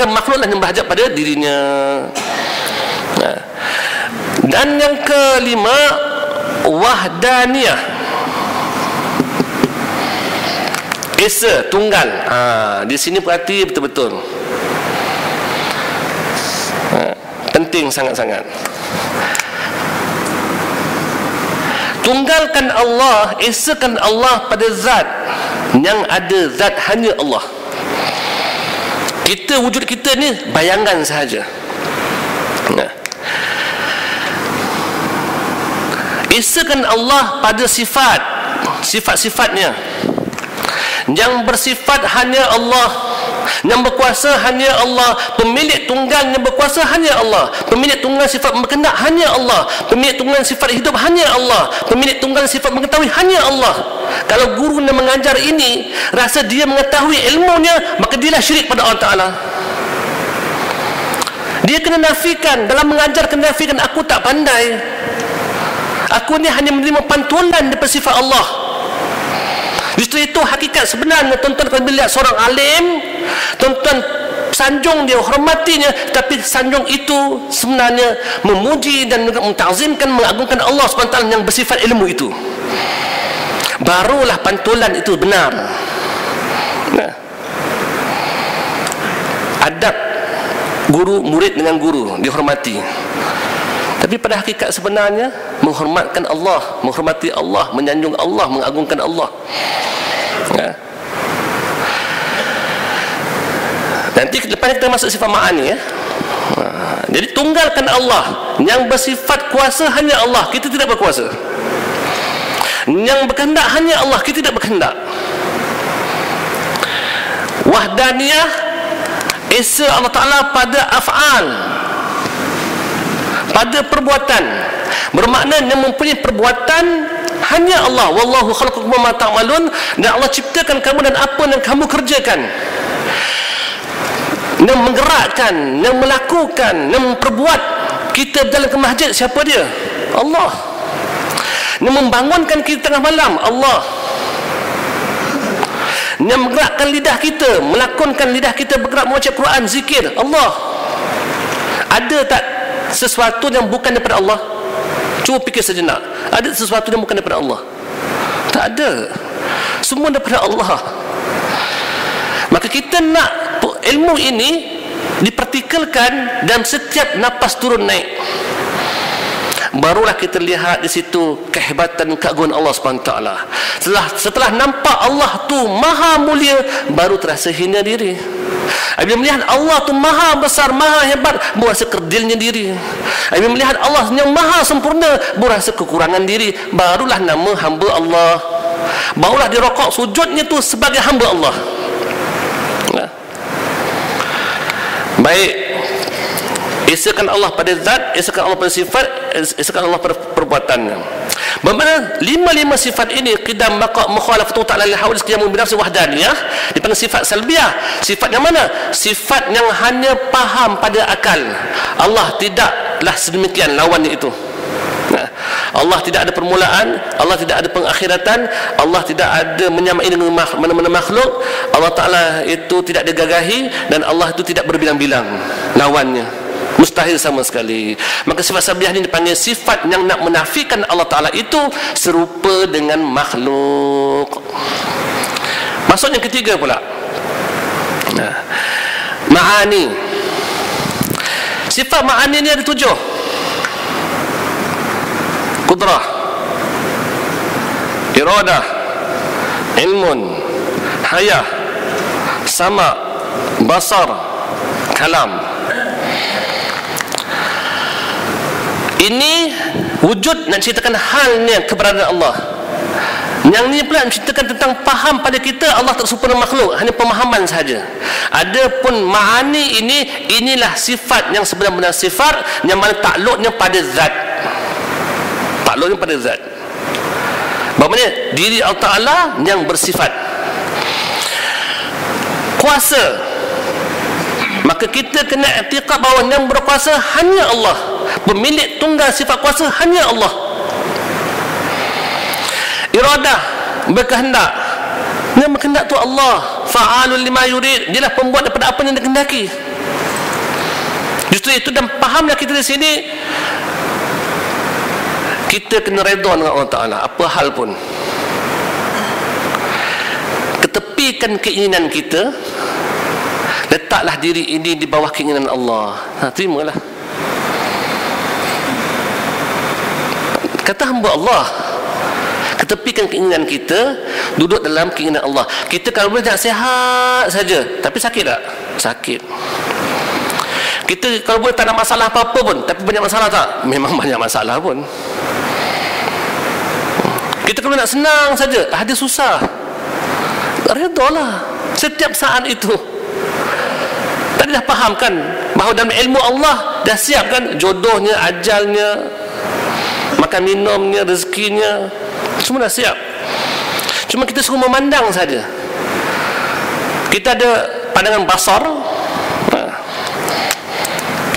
makhluklah yang berhajat pada dirinya. Nah. Dan yang kelima, wahdaniyah, esa, tunggal. Di sini perhati betul-betul. Penting sangat-sangat. Tunggalkan Allah, esakan Allah pada zat yang ada, zat hanya Allah. Kita, wujud kita ni bayangan sahaja. Esakan Allah pada sifat-sifatnya. Yang bersifat hanya Allah, yang berkuasa hanya Allah, pemilik tunggal yang berkuasa hanya Allah, pemilik tunggal sifat berkendak hanya Allah, pemilik tunggal sifat hidup hanya Allah, pemilik tunggal sifat mengetahui hanya Allah. Kalau guru yang mengajar ini rasa dia mengetahui ilmunya, maka dialah syirik pada Allah Ta'ala. Dia kena nafikan, dalam mengajar kena nafikan, aku tak pandai, aku ni hanya menerima pantulan daripada sifat Allah. Justru itu hakikat sebenarnya. Tuan-tuan kalau melihat seorang alim, tuan-tuan sanjung dia, hormatinya, tapi sanjung itu sebenarnya memuji dan mentazimkan, mengagungkan Allah SWT yang bersifat ilmu itu. Barulah pantulan itu benar. Nah, adab guru murid dengan guru dihormati. Tapi pada hakikat sebenarnya menghormatkan Allah, menghormati Allah, menyanjung Allah, mengagungkan Allah. Ya. Nanti lepas kita masuk sifat ma'ani ya. Jadi tunggalkan Allah, yang bersifat kuasa hanya Allah, kita tidak berkuasa. Yang berkehendak hanya Allah, kita tidak berkehendak. Wahdaniyah, esa Allah Ta'ala pada af'al, pada perbuatan. Bermakna yang mempunyai perbuatan hanya Allah. Wallahu khalaqakum wa ma ta'malun. Dan Allah ciptakan kamu dan apa yang kamu kerjakan. Yang menggerakkan, yang melakukan, yang memperbuat kita berjalan ke masjid, siapa dia? Allah. Yang membangunkan kita tengah malam, Allah. Yang menggerakkan lidah kita, melakonkan lidah kita bergerak membaca Quran, zikir, Allah. Ada tak sesuatu yang bukan daripada Allah? Cuba fikir sejenak. Ada sesuatu yang bukan daripada Allah? Tak ada. Semua daripada Allah. Maka kita nak ilmu ini dipartikelkan dalam setiap napas turun naik. Barulah kita lihat di situ kehebatan keagungan Allah SWT. Setelah nampak Allah tu maha mulia, baru terasa hina diri. Bila melihat Allah tu maha besar, maha hebat, berasa kerdilnya diri. Bila melihat Allah yang maha sempurna, berasa kekurangan diri. Barulah nama hamba Allah. Barulah dia rokok sujudnya tu sebagai hamba Allah. Nah. Baik, esakan Allah pada zat, esakan Allah pada sifat, esakan Allah pada perbuatannya. Bermakna lima sifat ini, qidam, baqa, mukhalafatu ta'ala lil hawadis, qiyamun binafsi, wahdaniyah, dipanggil sifat salbiyah. Sifat yang mana? Sifat yang hanya faham pada akal. Allah tidaklah sedemikian, lawannya itu. Nah, Allah tidak ada permulaan, Allah tidak ada pengakhiratan, Allah tidak ada menyamai dengan mana-mana makhluk, Allah Ta'ala itu tidak digagahi, dan Allah itu tidak berbilang-bilang lawannya, mustahil sama sekali. Maka sifat sabiah ini dipanggil sifat yang nak menafikan Allah Ta'ala itu serupa dengan makhluk. Maksud yang ketiga pula, ma'ani. Sifat ma'ani ini ada 7. Qudrah, iradah, ilmun, hayah, sama, basar, kalam. Ini wujud nak ceritakan halnya keberadaan Allah. Yang ni pula menceritakan tentang faham pada kita Allah tak serupa dengan makhluk, hanya pemahaman sahaja. Adapun ma'ani ini, inilah sifat yang sebenar-benar sifat yang mana takluknya pada zat. Takluknya pada zat. Maksudnya diri Allah Ta'ala yang bersifat kuasa. Maka kita kena i'tiqad bahawa yang berkuasa hanya Allah, pemilik tunggal sifat kuasa hanya Allah. Iradah, berkehendak. Yang berkehendak tu Allah, fa'alul lima yurid, dialah pembuat daripada apa yang dikehendaki. Justru itu, dan fahamlah kita di sini, kita kena redha dengan Allah Ta'ala apa hal pun. Ketepikan keinginan kita, letaklah diri ini di bawah keinginan Allah. Terimalah. Kata hamba Allah, ketepikan keinginan kita, duduk dalam keinginan Allah. Kita kalau boleh nak sihat saja, tapi sakit tak? Sakit. Kita kalau boleh tak ada masalah apa-apa pun, tapi banyak masalah tak? Memang banyak masalah pun. Kita kalau nak senang saja, ada susah. Redalah setiap saat itu. Tadi dah fahamkan bahawa dalam ilmu Allah dah siapkan jodohnya, ajalnya, makan minumnya, rezekinya, semua dah siap. Cuma kita suruh memandang saja. Kita ada pandangan basar.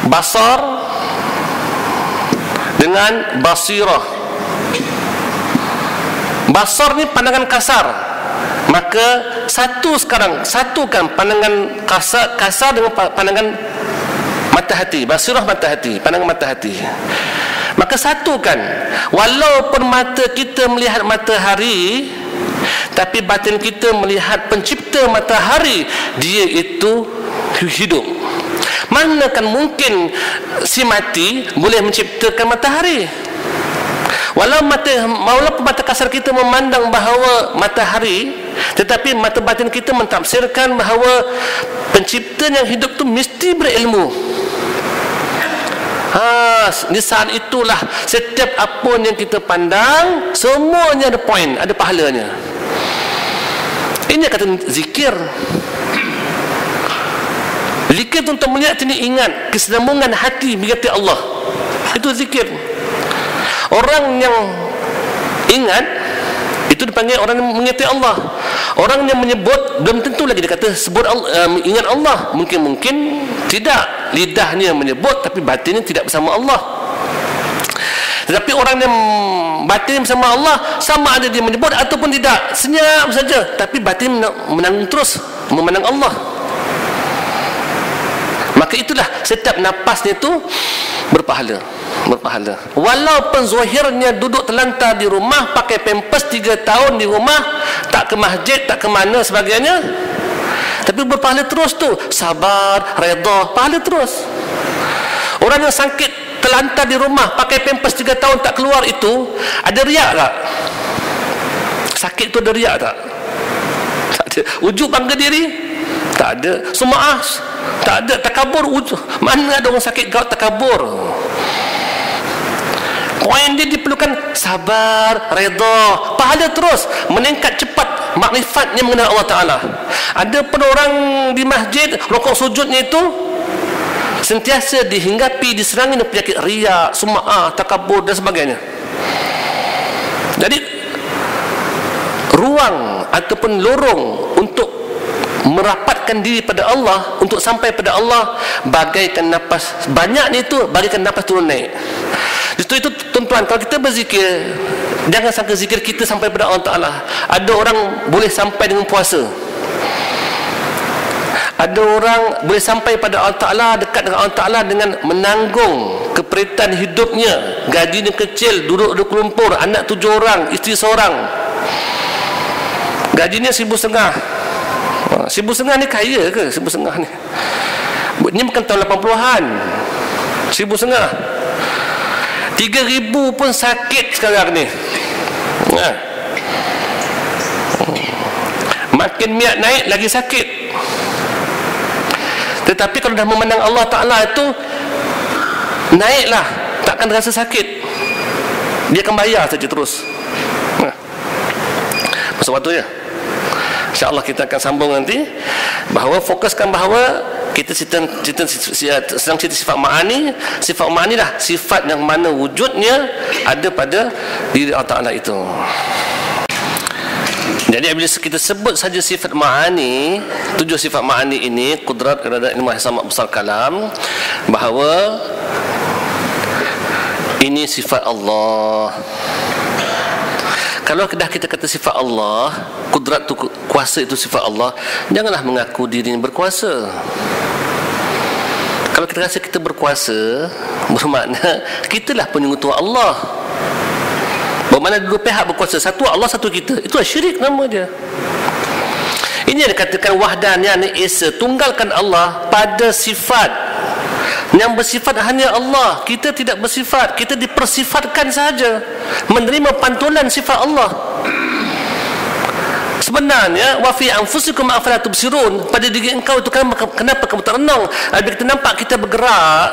Basar dengan basirah. Basar ni pandangan kasar. Maka satukan pandangan kasar dengan pandangan mata hati. Basirah mata hati, pandangan mata hati. Maka satukan. Walaupun mata kita melihat matahari, tapi batin kita melihat pencipta matahari, dia itu hidup. Manakan mungkin si mati boleh menciptakan matahari? Walaupun mata kasar kita memandang bahawa matahari, tetapi mata batin kita mentafsirkan bahawa pencipta yang hidup tu mesti berilmu. Di saat itulah setiap apa yang kita pandang, semuanya ada poin, ada pahalanya. Ini kata zikir. Zikir untuk melihat ini, ingat kesinambungan hati mengerti Allah. Itu zikir. Orang yang ingat itu dipanggil orang yang mengerti Allah. Orang yang menyebut belum tentu lagi dia kata sebut Allah, ingat Allah. Mungkin tidak, lidahnya menyebut tapi batinnya tidak bersama Allah. Tetapi orang yang batin bersama Allah, sama ada dia menyebut ataupun tidak, senyap saja, tapi batin menang terus memandang Allah. Maka itulah setiap napasnya itu berpahala. Walaupun zahirnya duduk terlantar di rumah, pakai pampers 3 tahun di rumah, tak ke masjid, tak ke mana sebagainya, tapi berpahala terus tu. Sabar, redha, pahala terus. Orang yang sakit terlantar di rumah, pakai pampers 3 tahun tak keluar, itu ada riak tak? Sakit tu ada riak tak? Tak ada. Ujub bangga diri? Tak ada. Sum'ah? Tak ada. Takabur? Mana ada orang sakit gout takabur? Poin dia diperlukan sabar, redha, pahala terus, meningkat cepat makrifatnya mengenai Allah Ta'ala. Ada pun orang di masjid, rukuk sujudnya itu sentiasa dihinggapi, diserangi dengan penyakit riak, sum'ah, takabur dan sebagainya. Jadi ruang ataupun lorong untuk merapatkan diri pada Allah, untuk sampai pada Allah, bagaikan nafas banyaknya itu, bagaikan nafas turun naik. Justru itu tuan-tuan, kalau kita berzikir, jangan sangka zikir kita sampai pada Allah Ta'ala. Ada orang boleh sampai dengan puasa, ada orang boleh sampai pada Allah Ta'ala, dekat dengan Allah Ta'ala dengan menanggung keperitan hidupnya, gajinya kecil, duduk di lumpur, anak 7 orang, isteri seorang, gajinya 1,500. 1,500 ni kaya ke? 1,500 ni, ini bukan tahun 80-an. 1,500, 3,000 pun sakit sekarang ni. Makin miat naik lagi sakit. Tetapi kalau dah memandang Allah Ta'ala itu, naiklah, takkan rasa sakit. Dia akan bayar saja terus. Masa waktu ya, InsyaAllah kita akan sambung nanti, bahawa fokuskan bahawa kita sedang cerita sifat ma'ani. Sifat ma'ani lah sifat yang mana wujudnya ada pada diri Allah Ta'ala itu. Jadi bila kita sebut saja sifat ma'ani, 7 sifat ma'ani ini, kudrat, iradat, ilmu, ihsan, besar kalam, bahawa ini sifat Allah. Kalau dah kita kata sifat Allah, kudrat tu, kuasa itu sifat Allah, janganlah mengaku diri ini berkuasa. Kalau kita rasa kita berkuasa, bermakna kitalah penyekutu Allah. Bermakna dua pihak berkuasa, satu Allah, satu kita. Itulah syirik nama dia. Ini yang dikatakan wahdaniyah, ni esa, tunggalkan Allah pada sifat yang bersifat hanya Allah. Kita tidak bersifat, kita dipersifatkan saja, menerima pantulan sifat Allah. Sebenarnya wa fi anfusikum afala tubsirun, pada diri engkau itu kenapa kamu tak renung? Bila kita nampak kita bergerak,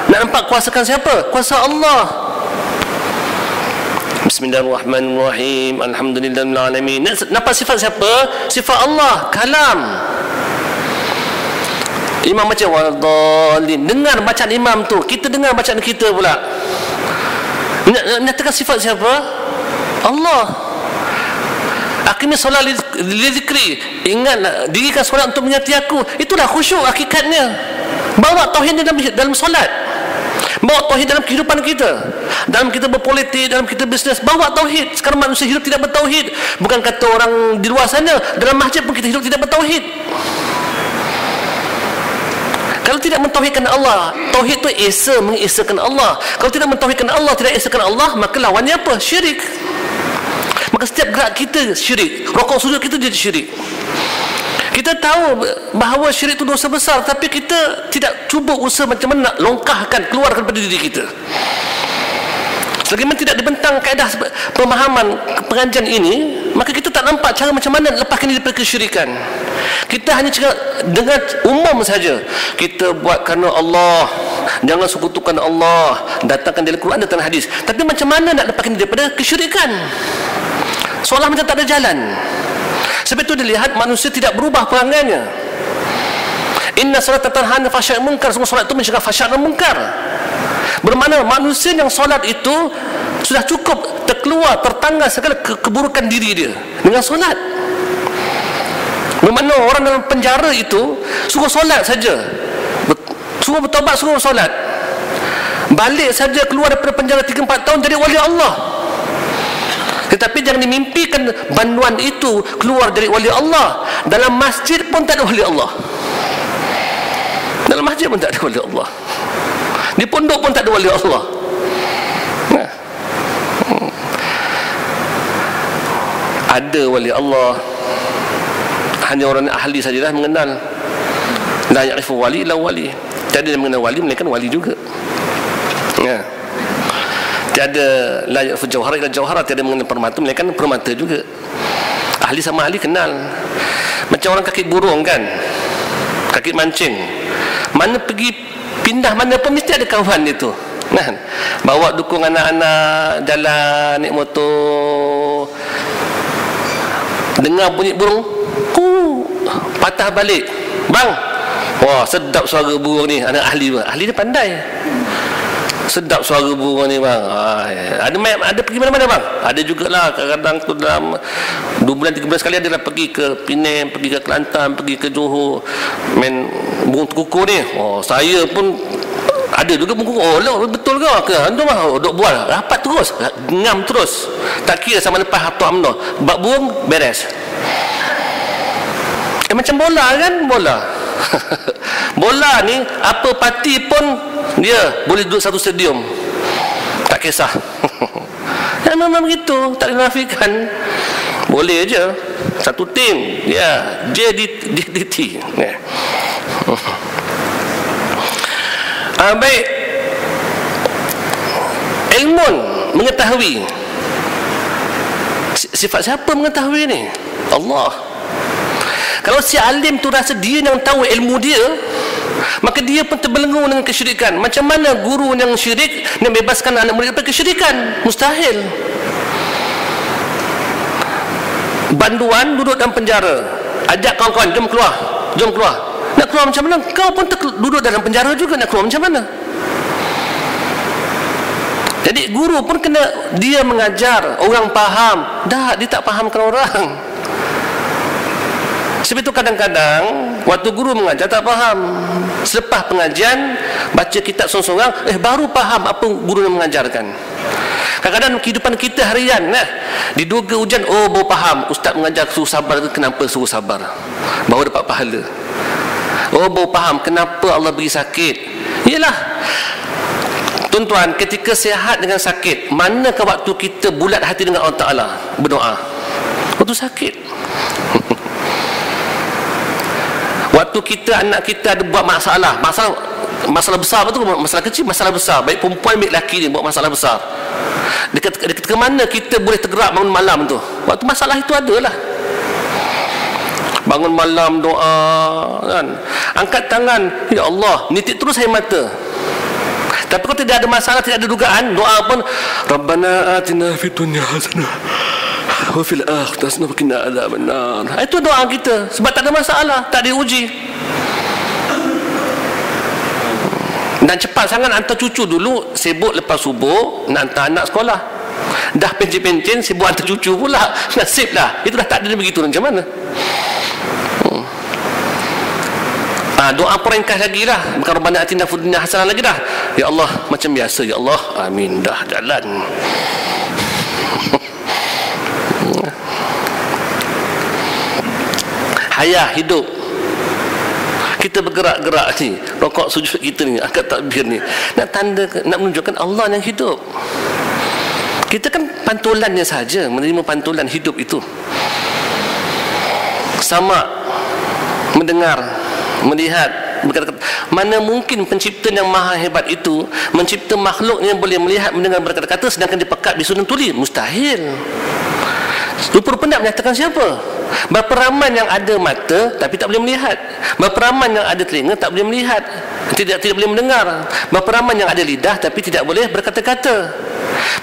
nak nampak kuasakan siapa? Kuasa Allah. Bismillahirrahmanirrahim, alhamdulillahil alamin. Nampak sifat siapa? Sifat Allah, kalam. Imam macam waladhalin, dengar bacaan imam tu, kita dengar bacaan kita pula. Nyatakan sifat siapa? Allah. Akhirnya solat li zikri, ingatlah, dirikan solat untuk menyertai aku. Itulah khusyuk hakikatnya. Bawa tauhid dalam solat, bawa tauhid dalam kehidupan kita, dalam kita berpolitik, dalam kita bisnes, bawa tauhid. Sekarang manusia hidup tidak bertauhid. Bukan kata orang di luar sana, dalam masjid pun kita hidup tidak bertauhid. Kalau tidak mentauhidkan Allah, tauhid itu esa, mengesakan Allah. Kalau tidak mentauhidkan Allah, tidak esakan Allah, maka lawannya apa? Syirik. Maka setiap gerak kita syirik, rokok sujud kita jadi syirik. Kita tahu bahawa syirik itu dosa besar, tapi kita tidak cuba usaha macam mana nak longkahkan, keluarkan pada diri kita. Selagi tidak dibentang kaedah pemahaman pengajian ini, maka kita tak nampak cara macam mana lepaskan diri daripada kesyirikan. Kita hanya cakap dengan umum saja, kita buat kerana Allah, jangan sekutukan Allah, datangkan dalam Quran, datang hadis. Tapi macam mana nak lepaskan diri daripada kesyirikan? Seolah macam tak ada jalan. Sebab itu dilihat manusia tidak berubah perangainya. Inna salata tanha 'anil fahsya'i wal munkar, semua solat itu mencegah fahsya' dan munkar. Bermakna manusia yang solat itu sudah cukup terkeluar, tertanggal segala keburukan diri dia dengan solat. Bermakna orang dalam penjara itu suruh solat saja, suruh bertaubat, suruh solat, balik saja keluar daripada penjara 3-4 tahun jadi wali Allah. Tetapi jangan dimimpikan banduan itu keluar dari wali Allah. Dalam masjid pun tak ada wali Allah. Dalam masjid pun tak ada wali Allah. Di pondok pun tak ada wali Allah. Nah. Ada wali Allah, hanya orang ahli sajalah mengenal. La ya'rifu wali illa wali. Tiada yang mengenal wali melainkan wali juga. Ya. Tiada la ya'rifu jauhara illa jauhara, tiada mengenal permata melainkan permata juga. Ahli sama ahli kenal. Macam orang kaki burung kan, kaki mancing, mana pergi pindah mana pun mesti ada kawan dia tu. Nah, bawa dukung anak-anak jalan naik motor, dengar bunyi burung, patah balik, bang, wah sedap suara burung ni. Anak ahli, ahli dia pandai, sedap suara burung ni bang. Ada pergi mana-mana bang? Ada jugalah, kadang-kadang tu dalam 2 bulan 3 bulan sekali ada lah pergi ke Penang, pergi ke Kelantan, pergi ke Johor, main burung kuku ni. Oh, saya pun Ada juga pun betul ke antum duk bual rapat terus, ngam terus, tak kira sama lepas atau amno, bab buang beres. Macam bola kan, bola. Bola ni apa parti pun dia boleh duduk satu stadium, tak kisah. Ya, memang begitu, tak dinafikan. Boleh aja satu tim, ya, JDT. Ya. Baik. Ilmun, mengetahui. Sifat siapa mengetahui ni? Allah. Kalau si alim tu rasa dia yang tahu ilmu dia, maka dia pun terbelenggu dengan kesyirikan. Macam mana guru yang syirik yang bebaskan anak murid daripada kesyirikan? Mustahil. Banduan duduk dalam penjara, ajak kawan-kawan, jom keluar, jom keluar. Nak keluar macam mana? Kau pun duduk dalam penjara juga, nak keluar macam mana? Jadi guru pun kena dia mengajar orang faham. Dah, dia tak fahamkan orang. Sebab itu kadang-kadang waktu guru mengajar tak faham. Selepas pengajian baca kitab sorang-sorang, baru faham apa guru yang mengajarkan. Kadang-kadang kehidupan kita harian diduga hujan, baru faham ustaz mengajar suruh sabar, kenapa suruh sabar, baru dapat pahala. Baru faham kenapa Allah beri sakit. Yalah tuan-tuan, ketika sihat dengan sakit, manakah waktu kita bulat hati dengan Allah Ta'ala berdoa? Waktu sakit. Waktu kita, anak kita ada buat masalah besar, betul, masalah kecil, masalah besar, baik perempuan baik lelaki dia buat masalah besar, dekat ke mana kita boleh tergerak bangun malam tu? Waktu masalah itu adalah bangun malam doa kan, angkat tangan, ya Allah, nitik terus air mata. Tapi kalau tidak ada masalah, tidak ada dugaan, doa pun Rabbana atina fid dunya hasanah wa fil akhirati hasanah wa qina adzabannar. Itu doa kita sebab tak ada masalah, tak diuji. Dan cepat sangat hantar cucu dulu, sibuk lepas subuh nak hantar anak sekolah. Dah pencen-pencen sibuk hantar cucu pula. Nasib lah. Itu dah tak ada begitu, macam mana? Doa pun ringkas lagi lah, bukan Rabbana atina fid dunya hasanah lagi dah. Ya Allah, macam biasa, ya Allah, amin, dah jalan. Hayah hidup. Kita bergerak-gerak ni, rokok sujud kita ni, angkat takbir ni, nak tanda, nak menunjukkan Allah yang hidup. Kita kan pantulannya saja, menerima pantulan hidup itu. Sama mendengar, melihat, berkata, mana mungkin pencipta yang maha hebat itu mencipta makhluk yang boleh melihat, mendengar, berkata-kata sedangkan dia pekat bisu dan tuli? Mustahil. Rupa-rupa nak menyatakan siapa? Berapa ramai yang ada mata tapi tak boleh melihat? Berapa ramai yang ada telinga tak boleh melihat, tidak boleh mendengar? Berapa ramai yang ada lidah tapi tidak boleh berkata-kata?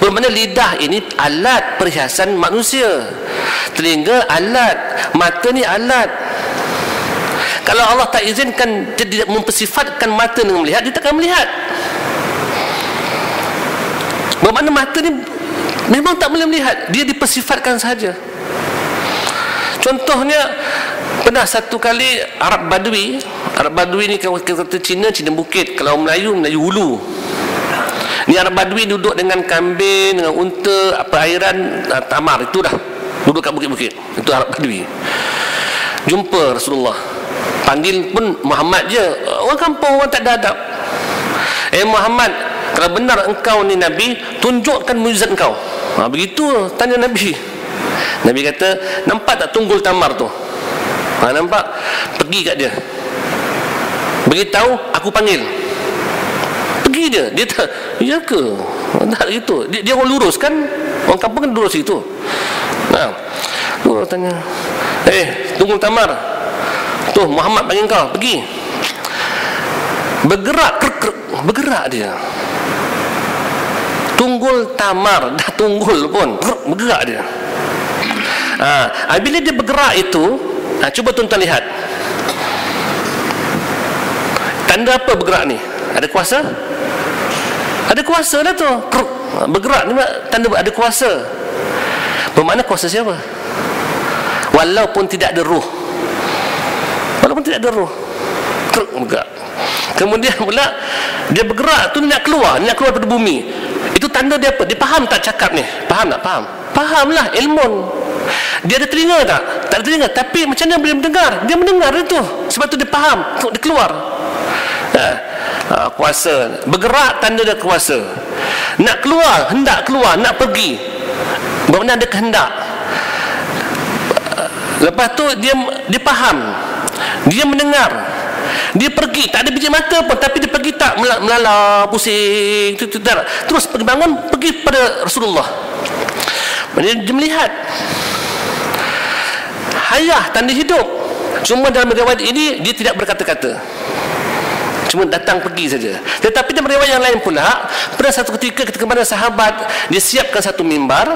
Bermakna lidah ini alat perhiasan manusia, telinga alat, mata ni alat. Kalau Allah tak izinkan, dia tidak mempersifatkan mata dengan melihat, dia takkan melihat. Bermakna mata ni memang tak boleh melihat, dia dipersifatkan saja. Contohnya, pernah satu kali Arab Badui ni kalau kita kata Cina bukit, kalau Melayu hulu. Ni Arab Badui duduk dengan kambing, dengan unta, airan, tamar, itu dah duduk kat bukit-bukit. Itu Arab Badui. Jumpa Rasulullah, panggil pun Muhammad je, orang kampung, orang tak ada adab. Muhammad, kalau benar engkau ni Nabi, tunjukkan mukjizat engkau. Begitu tanya Nabi. Nabi kata, nampak tak tunggul tamar tu? Nampak? Pergi kat dia, beritahu aku panggil. Pergi dia tak, ya ke? Tak gitu. Dia orang lurus kan? Orang kampung kan lurus itu. Tu tanya, tunggul tamar tu, Muhammad panggil kau, pergi. Bergerak, bergerak dia. Tunggul tamar, dah tunggul pun bergerak dia. Bila dia bergerak itu, cuba tuan-tuan lihat, tanda apa bergerak ni? Ada kuasa? Ada kuasa lah tu. Bergerak ni tanda ada kuasa. Bermakna kuasa siapa? Walaupun tidak ada ruh, bergerak. Kemudian pula dia bergerak tu, nak keluar daripada bumi. Itu tanda dia apa? Dia faham tak cakap ni? Faham tak? Fahamlah, ilmu. Dia ada telinga tak? Tak ada telinga, tapi macam mana boleh mendengar? Dia mendengar itu. Sebab tu dia faham, dia keluar. Kuasa. Bergerak tanda dia kuasa. Nak keluar, hendak keluar, nak pergi, bermakna ada kehendak. Lepas tu dia faham, dia mendengar, dia pergi, tak ada biji mata pun, tapi dia pergi tak melala, pusing, terus pergi bangun, pergi pada Rasulullah. Dia melihat hayah, tanda hidup. Cuma dalam riwayat ini dia tidak berkata-kata, cuma datang pergi saja. Tetapi dalam riwayat yang lain pula, pada satu ketika mana sahabat dia siapkan satu mimbar,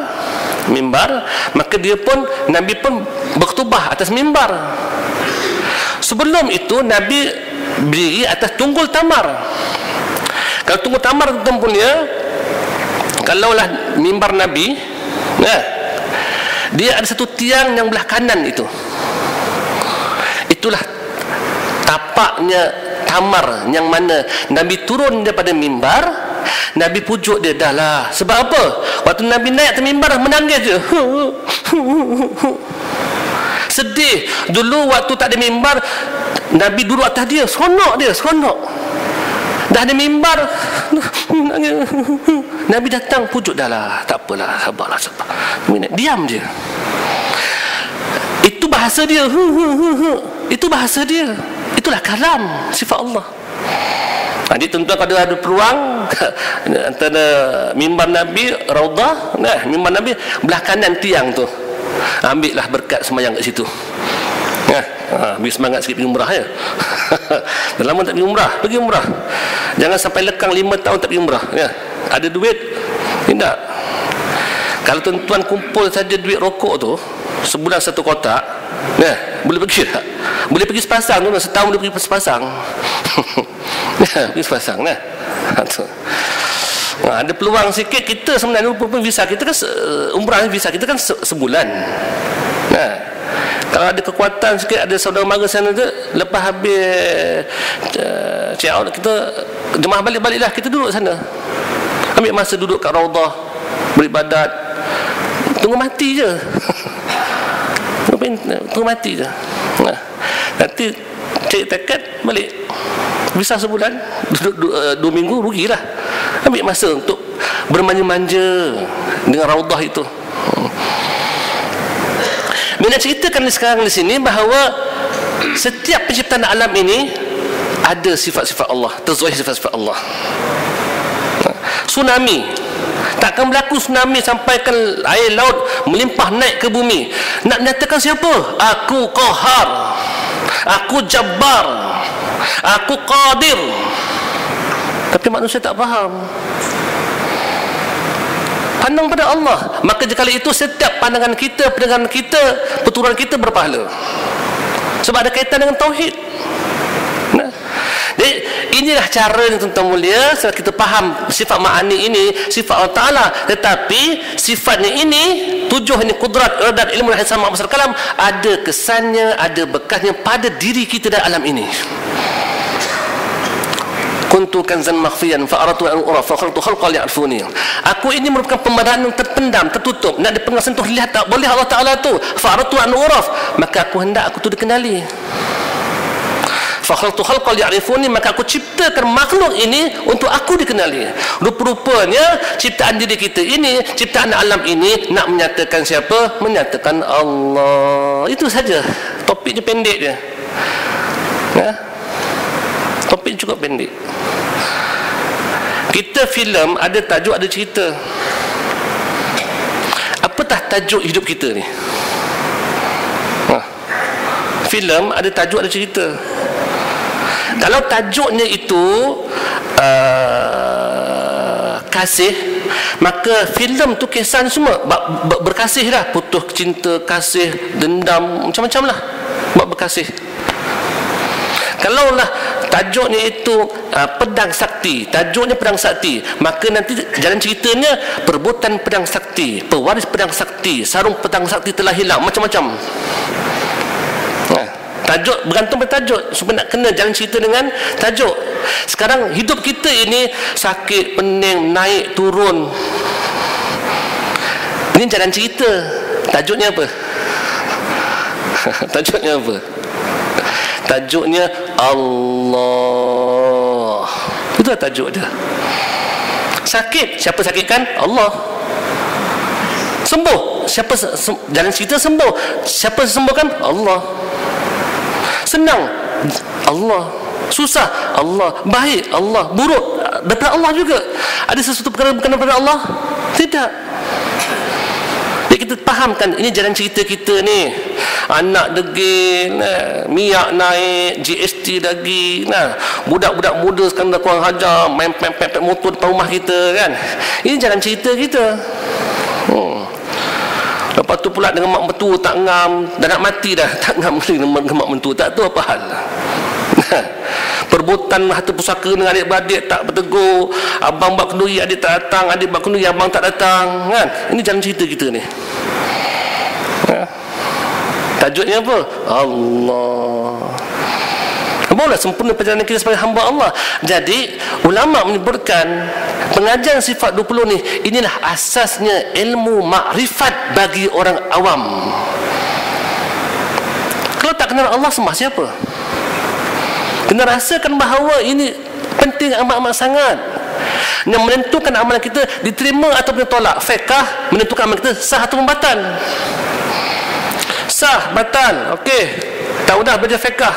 maka dia pun, Nabi pun berkhutbah atas mimbar. Sebelum itu Nabi berdiri atas tunggul tamar. Kalau tunggul tamar tuan punya, kalaulah mimbar Nabi, dia ada satu tiang yang belah kanan itu. Itulah tapaknya tamar yang mana Nabi turun daripada mimbar. Nabi pujuk dia, dah lah. Sebab apa? Waktu Nabi naik ke mimbar, menangis je. Sedih. Dulu waktu tak ada mimbar, Nabi duduk atas dia, seronok. Dah ada mimbar, Nabi datang pujuk, dah lah, tak apalah, sabarlah. Diam je. Itu bahasa dia. Itu bahasa dia. Itulah kalam, sifat Allah. Jadi tuan-tuan kalau ada peluang antara mimbar Nabi, Raudah, mimbar Nabi belah kanan tiang tu, ambillah berkat semayang kat situ. Beri semangat sikit pergi umrah ya. Dah lama tak pergi umrah. Jangan sampai lekang 5 tahun tak pergi umrah ya. Ada duit tidak. Kalau tuan-tuan kumpul saja duit rokok tu sebulan 1 kotak, boleh pergi tak? Boleh pergi sepasang tu, setahun boleh pergi sepasang. Pergi sepasang ada peluang sikit. Kita sebenarnya pun visa kita kan umrah, visa kita kan sebulan. Kalau ada kekuatan sikit, ada saudara mara sana tu, lepas habis check out, kita jemaah balik-baliklah, kita duduk sana, ambil masa duduk kat Raudah, beribadat, tunggu mati je. Tunggu mati je. Nanti cari tiket balik, visa sebulan, duduk 2 minggu, rugilah. Ambil masa untuk bermanja-manja dengan Raudah itu. Bila ceritakan sekarang di sini bahawa setiap penciptaan alam ini ada sifat-sifat Allah, terzahir sifat-sifat Allah. Tsunami, takkan berlaku tsunami sampaikan air laut melimpah naik ke bumi. Nak menyatakan siapa? Aku Qahar, aku Jabbar, aku Qadir. Tapi manusia tak faham. Pandang pada Allah. Maka jikala itu setiap pandangan kita, perturunan kita berpahala. Sebab ada kaitan dengan tauhid. Jadi inilah cara yang tuan-tuan mulia, setelah kita faham sifat ma'ani ini, sifat Allah Ta'ala. Tetapi sifatnya ini, 7 ini, kudrat, iradat, ilmu, hisan, ma'abasar, kalam, ada kesannya, ada bekasnya pada diri kita dan alam ini. Kuntu kanzan makhfiyan fa'aratu an uraf fa khalaqtu khalqan ya'rifuni. Aku ini merupakan pembadan yang terpendam, tertutup, nak dipengang sentuh lihat tak boleh Allah Taala tu. Fa'aratu an uraf, maka aku hendak aku tu dikenali. Fa khalaqtu khalqan ya'rifuni, maka aku ciptakan makhluk ini untuk aku dikenali. Rupa-rupanya ciptaan diri kita ini, ciptaan alam ini nak menyatakan siapa? Menyatakan Allah. Itu saja. Topiknya pendek je. Topik cukup pendek. Kita filem ada tajuk, ada cerita. Apatah tajuk hidup kita ni? Filem ada tajuk, ada cerita. Kalau tajuknya itu kasih, maka filem tu kisah semua berkasih lah, putus cinta, kasih, dendam, macam-macam lah, buat berkasih. Kalaulah tajuknya itu pedang sakti, tajuknya pedang sakti, maka nanti jalan ceritanya perebutan pedang sakti, pewaris pedang sakti, sarung pedang sakti telah hilang, macam-macam. tajuk bergantung pada tajuk, supaya nak kena jalan cerita dengan tajuk. Sekarang hidup kita ini sakit, pening, naik, turun. Ini jalan cerita. Tajuknya apa? Tajuknya apa? Tajuknya Allah. Itulah tajuk dia. Sakit, siapa sakitkan? Allah. Sembuh, siapa jalan cerita sembuh? Siapa sembuhkan? Allah. Senang, Allah. Susah, Allah. Baik, Allah. Buruk, daripada Allah juga. Ada sesuatu perkara bukan daripada Allah? Tidak. Jadi kita fahamkan ini jalan cerita kita ni. Anak degil, minyak naik, GST lagi, budak-budak muda sekarang dah kurang hajar, main pempek motor depan rumah kita kan. Ini jalan cerita kita. Lepas tu pula dengan mak mentua tak ngam, dah nak mati dah, tak ngam dengan mak mentua, tak tahu apa hal. Perbuatan harta pusaka dengan adik-beradik tak bertegur, abang buat kenduri adik tak datang, adik buat kenduri abang tak datang kan. Ini jalan cerita kita ni. Tajuknya apa? Allah. Barulah sempurna perjalanan kita sebagai hamba Allah. Jadi ulama menyebutkan pengajian sifat 20 ni, inilah asasnya ilmu makrifat bagi orang awam. Kalau tak kenal Allah, sembah siapa? Kena rasakan bahawa ini penting amat-amat sangat. Yang menentukan amalan kita diterima atau ditolak. Fiqh menentukan amalan kita sah atau batal. Sah, batal, okey, tak dah belajar fiqh,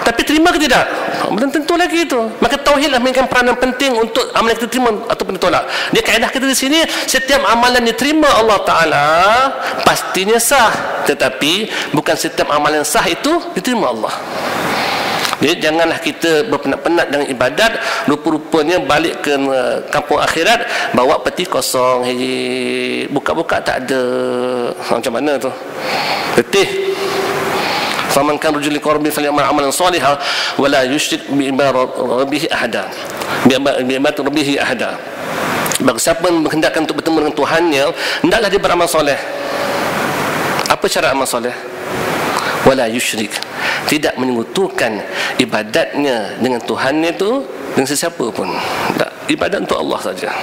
tapi terima ke tidak? Belum tentu lagi itu. Maka tauhidlah mainkan peranan penting untuk amalan kita terima ataupun ditolak. Dia kaedah kita di sini, setiap amalan diterima Allah Ta'ala pastinya sah, tetapi bukan setiap amalan sah itu diterima Allah. Jadi janganlah kita berpenat-penat dengan ibadat, rupa-rupanya balik ke kampung akhirat bawa peti kosong, buka-buka tak ada. Macam mana tu? Letih. Faman kan rajulun qarbi falyamal amalan salihan wa la yusyrik bi ibadihi ahada. Bi ibadati rabbih ahada. Bagi siapa yang menghendakkan untuk bertemu dengan Tuhannya, hendaklah dia beramal soleh. Apa syarat amal soleh? Wala yusyrik, tidak menyekutukan ibadatnya dengan Tuhannya itu dengan sesiapa pun. Tak, ibadat untuk Allah saja.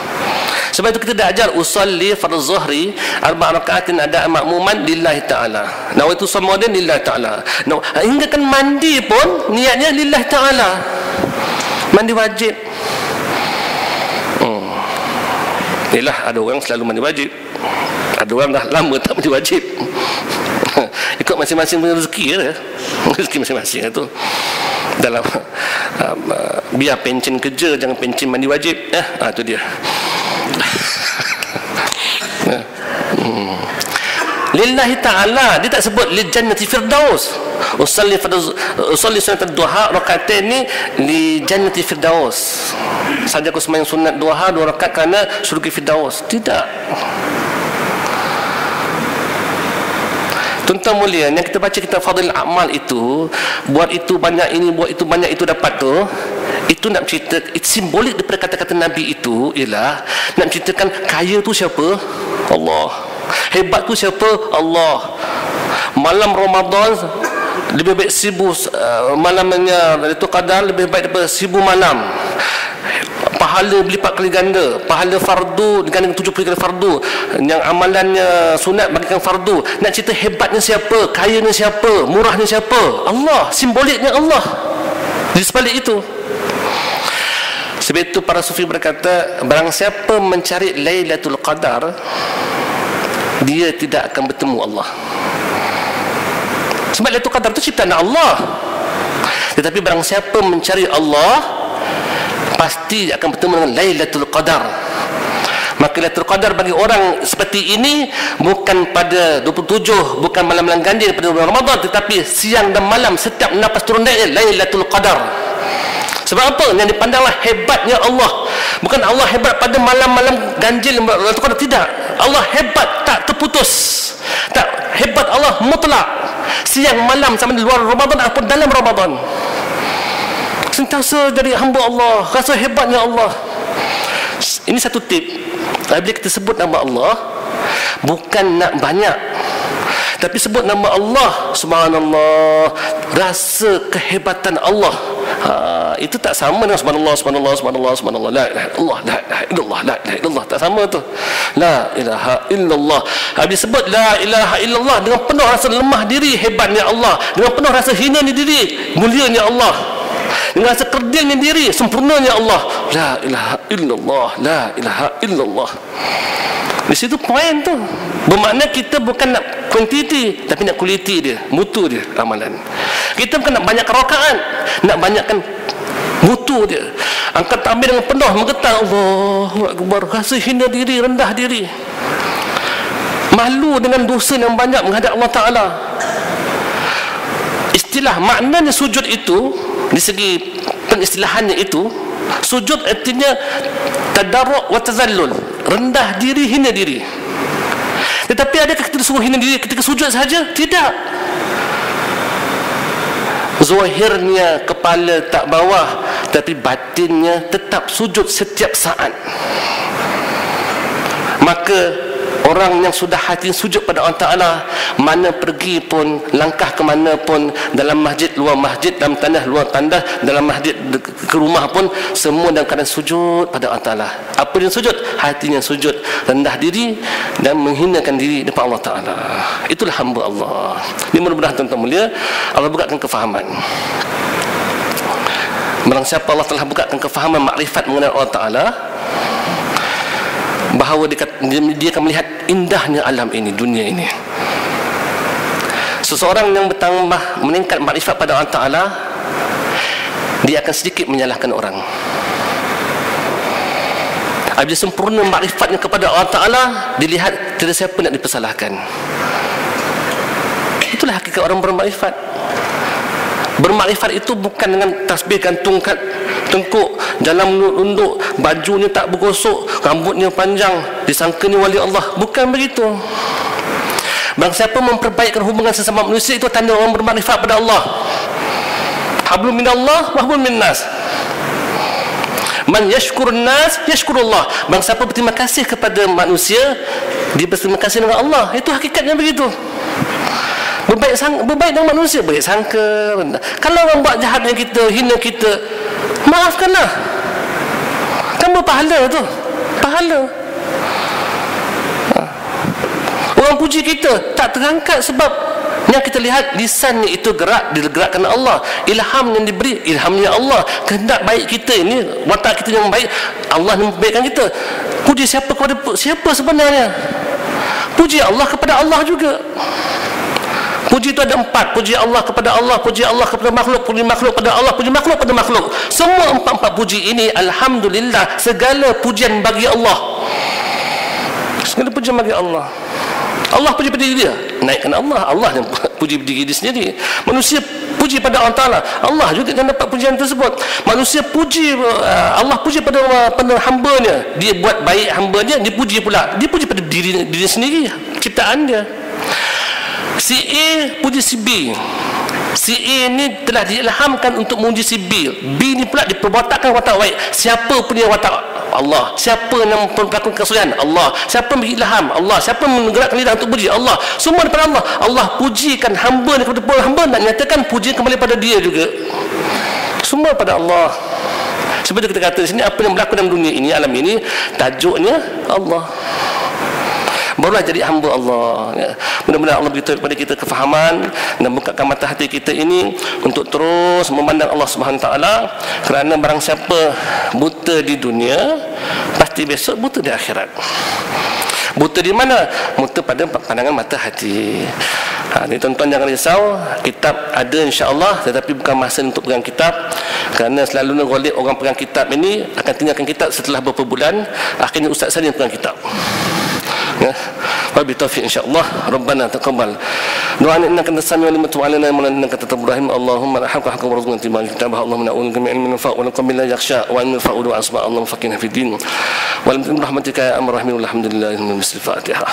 Sebab itu kita dah ajar usalli fardhu zuhri 4 rakaatin ada makmuman lillahi taala. Nawaitu samadin lillahi taala. Hingga kan mandi pun niatnya lillahi taala. Mandi wajib. Yalah, ada orang selalu mandi wajib. Ada orang dah lama tak mandi wajib. Ikut masing-masing punya rezeki ya. Rezeki masing-masing itu. Dalam biar pencen kerja, jangan pencen mandi wajib. Itu dia. Lillahi ta'ala, dia tak sebut li jannati firdaus. Usalli sunat duha rakaatain ni li jannati firdaus. Saja aku sembahyang sunat duha 2 rakaat kerana syurga firdaus. Tidak. Tuan-tuan mulia, yang kita baca kitab Fadhil Amal itu, buat itu banyak ini, buat itu banyak itu dapat tu, itu nak cerita, itu simbolik daripada kata-kata Nabi itu ialah nak ceritakan kaya tu siapa? Allah. Hebat tu siapa? Allah. Malam Ramadan lebih baik 1000 malamnya itu Qadar lebih baik daripada 1000 malam. Pahala berlipat kali ganda, pahala fardu dengan 70 kali fardu, yang amalannya sunat bagikan fardu. Nak cerita hebatnya siapa, kayanya siapa, murahnya siapa? Allah, simboliknya Allah di sebalik itu. Sebab itu para sufi berkata, barang siapa mencari Lailatul Qadar, dia tidak akan bertemu Allah. Sebab Lailatul Qadar itu ciptaan Allah. Tetapi barang siapa mencari Allah, pasti akan bertemu dengan Lailatul Qadar. Maka Lailatul Qadar bagi orang seperti ini bukan pada 27, bukan malam-malam ganjil pada bulan Ramadan, tetapi siang dan malam setiap nafas turun naik Lailatul Qadar. Sebab apa? Yang dipandanglah hebatnya Allah. Bukan Allah hebat pada malam-malam ganjil Lailatul Qadar, tidak. Allah hebat tak terputus. Tak, hebat Allah mutlak. Siang malam sama di luar Ramadan ataupun dalam Ramadan. Sentiasa dari hamba Allah, rasa hebatnya Allah. Ini satu tip. Bila kita sebut nama Allah, bukan nak banyak, Tapi sebut nama Allah, subhanallah, rasa kehebatan Allah. Itu tak sama dengan subhanallah, subhanallah, subhanallah, subhanallah, la ilaha illallah, la ilaha illallah, la ilaha illallah. Tak sama tu. La ilaha illallah. Habis sebut la ilaha illallah dengan penuh rasa lemah diri, hebatnya Allah. Dengan penuh rasa hina diri, mulianya Allah. Dengan rasa kerdilnya diri, sempurnanya Allah. La ilaha illallah, la ilaha illallah. Di situ poin tu. Bermakna kita bukan nak kuantiti, tapi nak kualiti dia, mutu dia amalan. Kita bukan nak banyakkan rakaat, nak banyakkan mutu dia. Angkat takbir dengan penuh, menggetar Allahu Akbar, rasa hina diri, rendah diri, malu dengan dosa yang banyak menghadap Allah Ta'ala. Istilah maknanya sujud itu, di segi penistilahannya itu, sujud artinya tadarruk wa tazallul, rendah diri, hina diri. Tetapi adakah kita disuruh hina diri ketika sujud saja? Tidak. Zahirnya kepala tak bawah, tapi batinnya tetap sujud setiap saat. Maka orang yang sudah hati sujud pada Allah Ta'ala, mana pergi pun, langkah ke mana pun, dalam masjid, luar masjid, dalam tanah, luar tanah, dalam masjid, ke rumah pun, semua dalam keadaan sujud pada Allah Ta'ala. Apa dia sujud? Hatinya sujud, rendah diri dan menghinakan diri depan Allah Ta'ala. Itulah hamba Allah. Ini mudah-mudahan tuan-tuan mulia, Allah bukakan kefahaman. Barang siapa Allah telah bukakan kefahaman makrifat mengenai Allah Ta'ala, bahawa dia akan melihat indahnya alam ini, dunia ini. Seseorang yang bertambah meningkat makrifat pada Allah Ta'ala, dia akan sedikit menyalahkan orang. Apabila sempurna makrifatnya kepada Allah Ta'ala, dilihat tidak siapa nak dipersalahkan. Itulah hakikat orang bermakrifat. Bermakrifat itu bukan dengan tasbih gantung kat tengkuk, jalan menunduk, bajunya tak bergosok, rambutnya panjang, disangkanya wali Allah. Bukan begitu. Barang siapa memperbaikkan hubungan sesama manusia, itu tanda orang bermakrifat pada Allah. Hablum minallah wa hablum minnas. Man yashkurun nas yashkurullah. Barang siapa berterima kasih kepada manusia, dia berterima kasih dengan Allah. Itu hakikatnya begitu. Berbaik dengan manusia, baik sangka, rendah. Kalau orang buat jahat dengan kita, hina kita, maafkanlah. Kan berpahala tu, pahala. Orang puji kita tak terangkat sebab yang kita lihat lisannya itu digerakkan Allah. Ilham yang diberi, ilhamnya Allah. Kehendak baik kita ini, watak kita yang baik, Allah yang membaikkan kita. Puji siapa kepada siapa sebenarnya? Puji Allah kepada Allah juga. Puji itu ada 4. Puji Allah kepada Allah, puji Allah kepada makhluk, puji makhluk pada Allah, puji makhluk pada makhluk. Semua 4 puji ini, alhamdulillah, segala pujian bagi Allah. Segala pujian bagi Allah. Allah puji pada diri dia, naikkan Allah. Allah yang puji diri dia sendiri. Manusia puji pada Allah Ta'ala, Allah juga yang dapat pujian tersebut. Manusia puji Allah, puji pada hambanya. Dia buat baik hambanya, dia puji pula. Dia puji pada diri sendiri, ciptaan dia. Si A puji si B. Si A ni telah diilhamkan untuk memuji si B. B ni pula diperbuatakan watak baik. Siapa punya watak? Allah. Siapa yang melakukan kesulian? Allah. Siapa beri ilham? Allah. Siapa menggerakkan lidah untuk puji? Allah. Semua daripada Allah. Allah pujikan hamba ni kepada hamba, nak nyatakan puji kembali pada dia juga. Semua pada Allah. Seperti kita kata di sini, apa yang berlaku dalam dunia ini, alam ini, tajuknya Allah. Barulah jadi hamba Allah, ya. Mudah-mudahan Allah beritahu kepada kita kefahaman dan bukakan mata hati kita ini untuk terus memandang Allah Subhanahu Taala. Kerana barang siapa buta di dunia, pasti besok buta di akhirat. Buta di mana? Buta pada pandangan mata hati. Ni tuan-tuan jangan risau, kitab ada insya-Allah, tetapi bukan masa untuk pegang kitab. Kerana selalu golek orang pegang kitab ini akan tinggalkan kitab setelah beberapa bulan, akhirnya ustaz saja yang pegang kitab. Ya, wabillahi taufiq insyaallah. Rabbana taqabbal du'ana innaka antas samiul alim wa tub 'alaina innaka antat tawwabur rahim. Allahumma arhamna wa warzuqna tibai kitabah. Allahumma na'udzu bika min ilmin fa' wa qalbin la yakhsha wa ilmin fa'ud wa asma. Allahumma faqihna fid din wa rahmatika ya arhamar rahimin. Alhamdulillahil Fatihah.